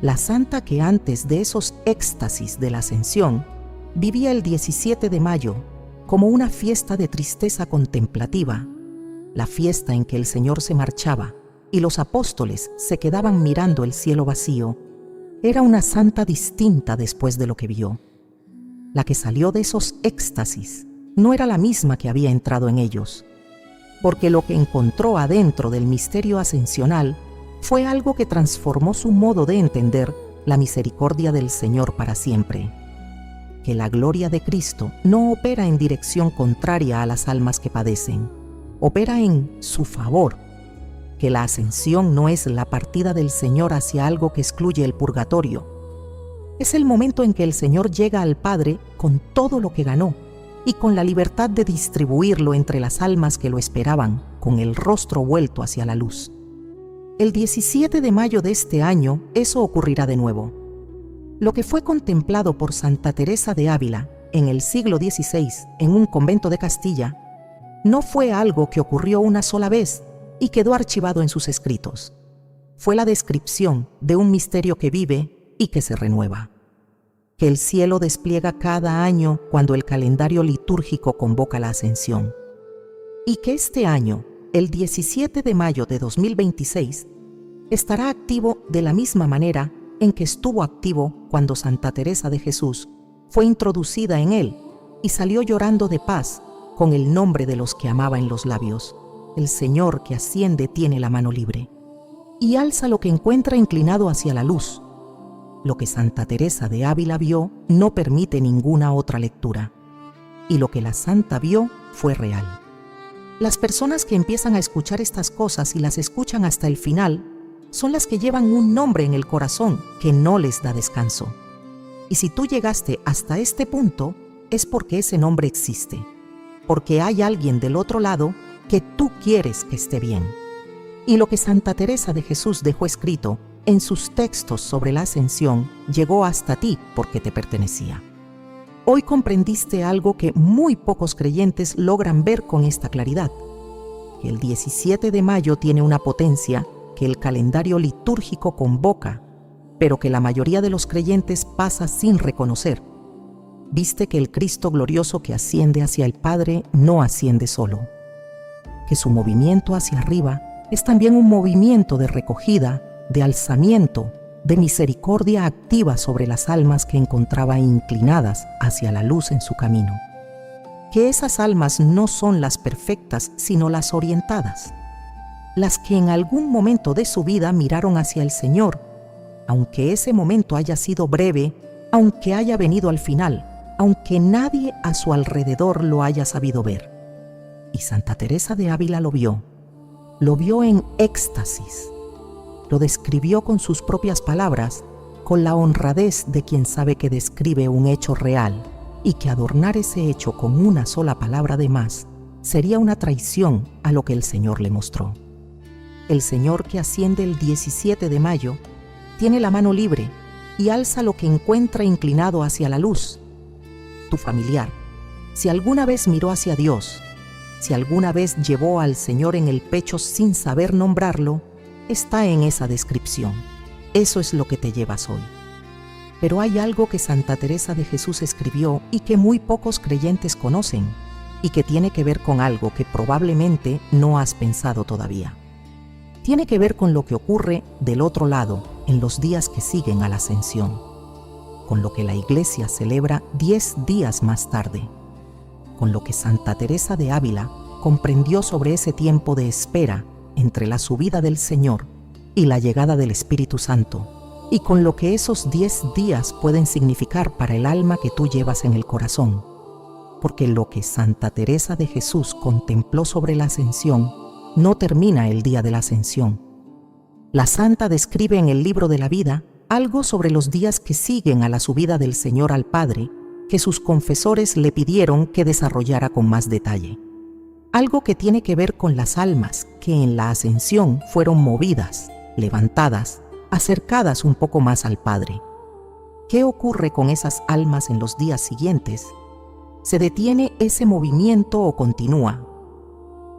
la santa que antes de esos éxtasis de la Ascensión vivía el 17 de mayo como una fiesta de tristeza contemplativa, la fiesta en que el Señor se marchaba y los apóstoles se quedaban mirando el cielo vacío. Era una santa distinta después de lo que vio. La que salió de esos éxtasis no era la misma que había entrado en ellos, porque lo que encontró adentro del misterio ascensional fue algo que transformó su modo de entender la misericordia del Señor para siempre. Que la gloria de Cristo no opera en dirección contraria a las almas que padecen, opera en su favor. Que la ascensión no es la partida del Señor hacia algo que excluye el purgatorio. Es el momento en que el Señor llega al Padre con todo lo que ganó y con la libertad de distribuirlo entre las almas que lo esperaban, con el rostro vuelto hacia la luz. El 17 de mayo de este año, eso ocurrirá de nuevo. Lo que fue contemplado por Santa Teresa de Ávila en el siglo XVI en un convento de Castilla, no fue algo que ocurrió una sola vez y quedó archivado en sus escritos. Fue la descripción de un misterio que vive y que se renueva, que el cielo despliega cada año cuando el calendario litúrgico convoca la Ascensión, y que este año, el 17 de mayo de 2026, estará activo de la misma manera en que estuvo activo cuando Santa Teresa de Jesús fue introducida en él y salió llorando de paz con el nombre de los que amaba en los labios. El Señor que asciende tiene la mano libre y alza lo que encuentra inclinado hacia la luz. Lo que Santa Teresa de Ávila vio no permite ninguna otra lectura, y lo que la santa vio fue real. Las personas que empiezan a escuchar estas cosas y las escuchan hasta el final son las que llevan un nombre en el corazón que no les da descanso. Y si tú llegaste hasta este punto, es porque ese nombre existe, porque hay alguien del otro lado que tú quieres que esté bien. Y lo que Santa Teresa de Jesús dejó escrito en sus textos sobre la Ascensión llegó hasta ti porque te pertenecía. Hoy comprendiste algo que muy pocos creyentes logran ver con esta claridad, que el 17 de mayo tiene una potencia que el calendario litúrgico convoca, pero que la mayoría de los creyentes pasa sin reconocer. Viste que el Cristo glorioso que asciende hacia el Padre no asciende solo, que su movimiento hacia arriba es también un movimiento de recogida, de alzamiento, de misericordia activa sobre las almas que encontraba inclinadas hacia la luz en su camino. Que esas almas no son las perfectas, sino las orientadas, las que en algún momento de su vida miraron hacia el Señor, aunque ese momento haya sido breve, aunque haya venido al final, aunque nadie a su alrededor lo haya sabido ver. Y Santa Teresa de Ávila lo vio en éxtasis. Lo describió con sus propias palabras, con la honradez de quien sabe que describe un hecho real y que adornar ese hecho con una sola palabra de más sería una traición a lo que el Señor le mostró. El Señor que asciende el 17 de mayo tiene la mano libre y alza lo que encuentra inclinado hacia la luz. Tu familiar, si alguna vez miró hacia Dios, si alguna vez llevó al Señor en el pecho sin saber nombrarlo, está en esa descripción. Eso es lo que te llevas hoy. Pero hay algo que Santa Teresa de Jesús escribió y que muy pocos creyentes conocen, y que tiene que ver con algo que probablemente no has pensado todavía. Tiene que ver con lo que ocurre del otro lado en los días que siguen a la Ascensión, con lo que la Iglesia celebra 10 días más tarde, con lo que Santa Teresa de Ávila comprendió sobre ese tiempo de espera entre la subida del Señor y la llegada del Espíritu Santo, y con lo que esos 10 días pueden significar para el alma que tú llevas en el corazón, porque lo que Santa Teresa de Jesús contempló sobre la Ascensión no termina el día de la Ascensión. La santa describe en el libro de la vida algo sobre los días que siguen a la subida del Señor al Padre, que sus confesores le pidieron que desarrollara con más detalle. algo que tiene que ver con las almas que en la ascensión fueron movidas, levantadas, acercadas un poco más al Padre. ¿Qué ocurre con esas almas en los días siguientes? ¿Se detiene ese movimiento o continúa?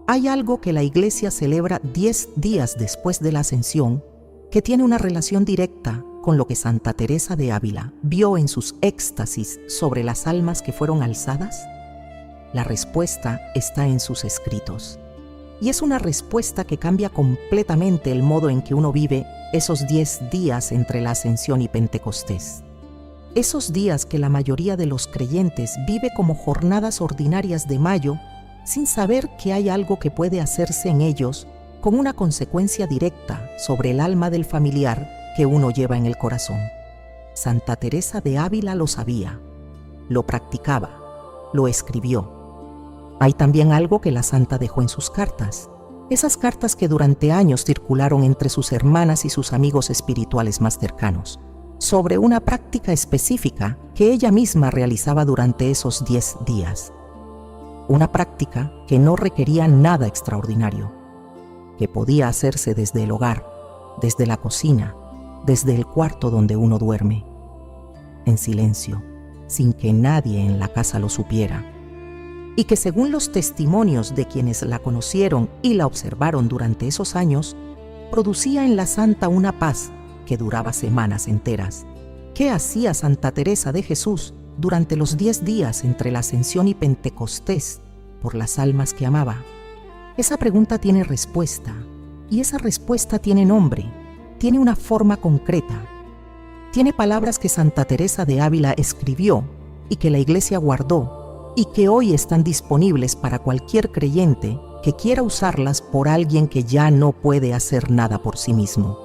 Hay algo que la Iglesia celebra 10 días después de la ascensión que tiene una relación directa con lo que Santa Teresa de Ávila vio en sus éxtasis sobre las almas que fueron alzadas. La respuesta está en sus escritos. Y es una respuesta que cambia completamente el modo en que uno vive esos 10 días entre la Ascensión y Pentecostés. Esos días que la mayoría de los creyentes vive como jornadas ordinarias de mayo, sin saber que hay algo que puede hacerse en ellos con una consecuencia directa sobre el alma del familiar que uno lleva en el corazón. Santa Teresa de Ávila lo sabía, lo practicaba, lo escribió. Hay también algo que la santa dejó en sus cartas, esas cartas que durante años circularon entre sus hermanas y sus amigos espirituales más cercanos, sobre una práctica específica que ella misma realizaba durante esos 10 días. Una práctica que no requería nada extraordinario, que podía hacerse desde el hogar, desde la cocina, desde el cuarto donde uno duerme, en silencio, sin que nadie en la casa lo supiera, y que según los testimonios de quienes la conocieron y la observaron durante esos años, producía en la santa una paz que duraba semanas enteras. ¿Qué hacía Santa Teresa de Jesús durante los 10 días entre la Ascensión y Pentecostés por las almas que amaba? Esa pregunta tiene respuesta, y esa respuesta tiene nombre, tiene una forma concreta. Tiene palabras que Santa Teresa de Ávila escribió y que la Iglesia guardó, y que hoy están disponibles para cualquier creyente que quiera usarlas por alguien que ya no puede hacer nada por sí mismo.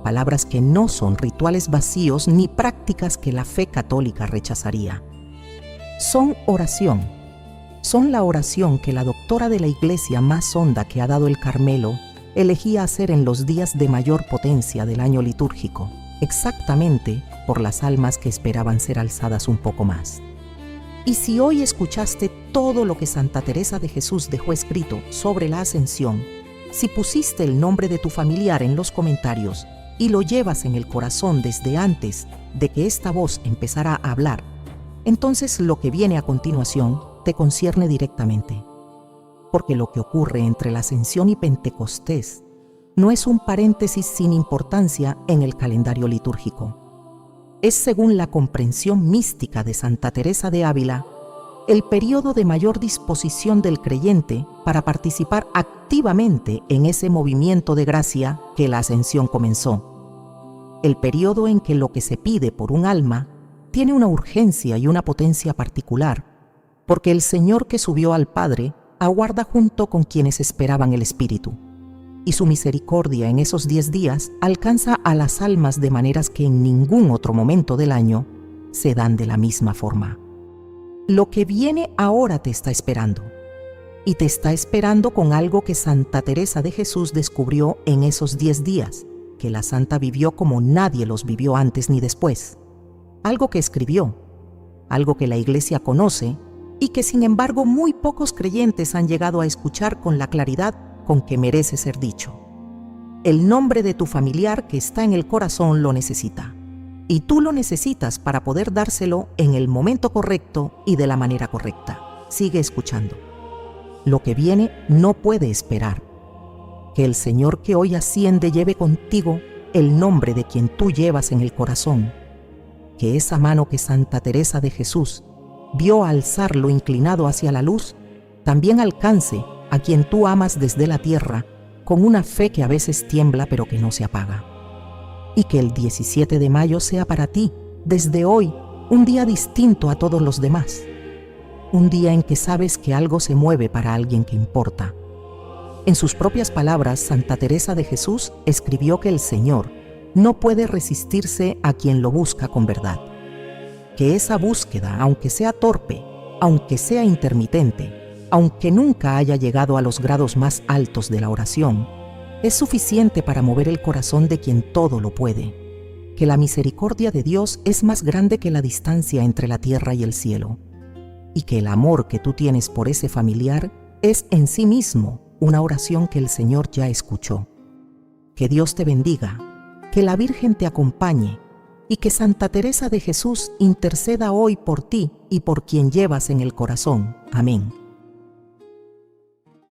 Palabras que no son rituales vacíos ni prácticas que la fe católica rechazaría. Son oración. Son la oración que la doctora de la Iglesia más honda que ha dado el Carmelo elegía hacer en los días de mayor potencia del año litúrgico, exactamente por las almas que esperaban ser alzadas un poco más. Y si hoy escuchaste todo lo que Santa Teresa de Jesús dejó escrito sobre la ascensión, si pusiste el nombre de tu familiar en los comentarios y lo llevas en el corazón desde antes de que esta voz empezara a hablar, entonces lo que viene a continuación te concierne directamente. Porque lo que ocurre entre la ascensión y Pentecostés no es un paréntesis sin importancia en el calendario litúrgico. Es, según la comprensión mística de Santa Teresa de Ávila, el periodo de mayor disposición del creyente para participar activamente en ese movimiento de gracia que la ascensión comenzó. El periodo en que lo que se pide por un alma tiene una urgencia y una potencia particular, porque el Señor que subió al Padre aguarda junto con quienes esperaban el Espíritu. Y su misericordia en esos 10 días alcanza a las almas de maneras que en ningún otro momento del año se dan de la misma forma. Lo que viene ahora te está esperando, y te está esperando con algo que Santa Teresa de Jesús descubrió en esos 10 días, que la santa vivió como nadie los vivió antes ni después. Algo que escribió, algo que la Iglesia conoce y que sin embargo muy pocos creyentes han llegado a escuchar con la claridad con que merece ser dicho. El nombre de tu familiar que está en el corazón lo necesita, y tú lo necesitas para poder dárselo en el momento correcto y de la manera correcta. Sigue escuchando. Lo que viene no puede esperar. Que el Señor que hoy asciende lleve contigo el nombre de quien tú llevas en el corazón. Que esa mano que Santa Teresa de Jesús vio alzarlo inclinado hacia la luz, también alcance a quien tú amas desde la tierra, con una fe que a veces tiembla pero que no se apaga. Y que el 17 de mayo sea para ti, desde hoy, un día distinto a todos los demás. Un día en que sabes que algo se mueve para alguien que importa. En sus propias palabras, Santa Teresa de Jesús escribió que el Señor no puede resistirse a quien lo busca con verdad. Que esa búsqueda, aunque sea torpe, aunque sea intermitente, aunque nunca haya llegado a los grados más altos de la oración, es suficiente para mover el corazón de quien todo lo puede. Que la misericordia de Dios es más grande que la distancia entre la tierra y el cielo, y que el amor que tú tienes por ese familiar es en sí mismo una oración que el Señor ya escuchó. Que Dios te bendiga, que la Virgen te acompañe y que Santa Teresa de Jesús interceda hoy por ti y por quien llevas en el corazón. Amén.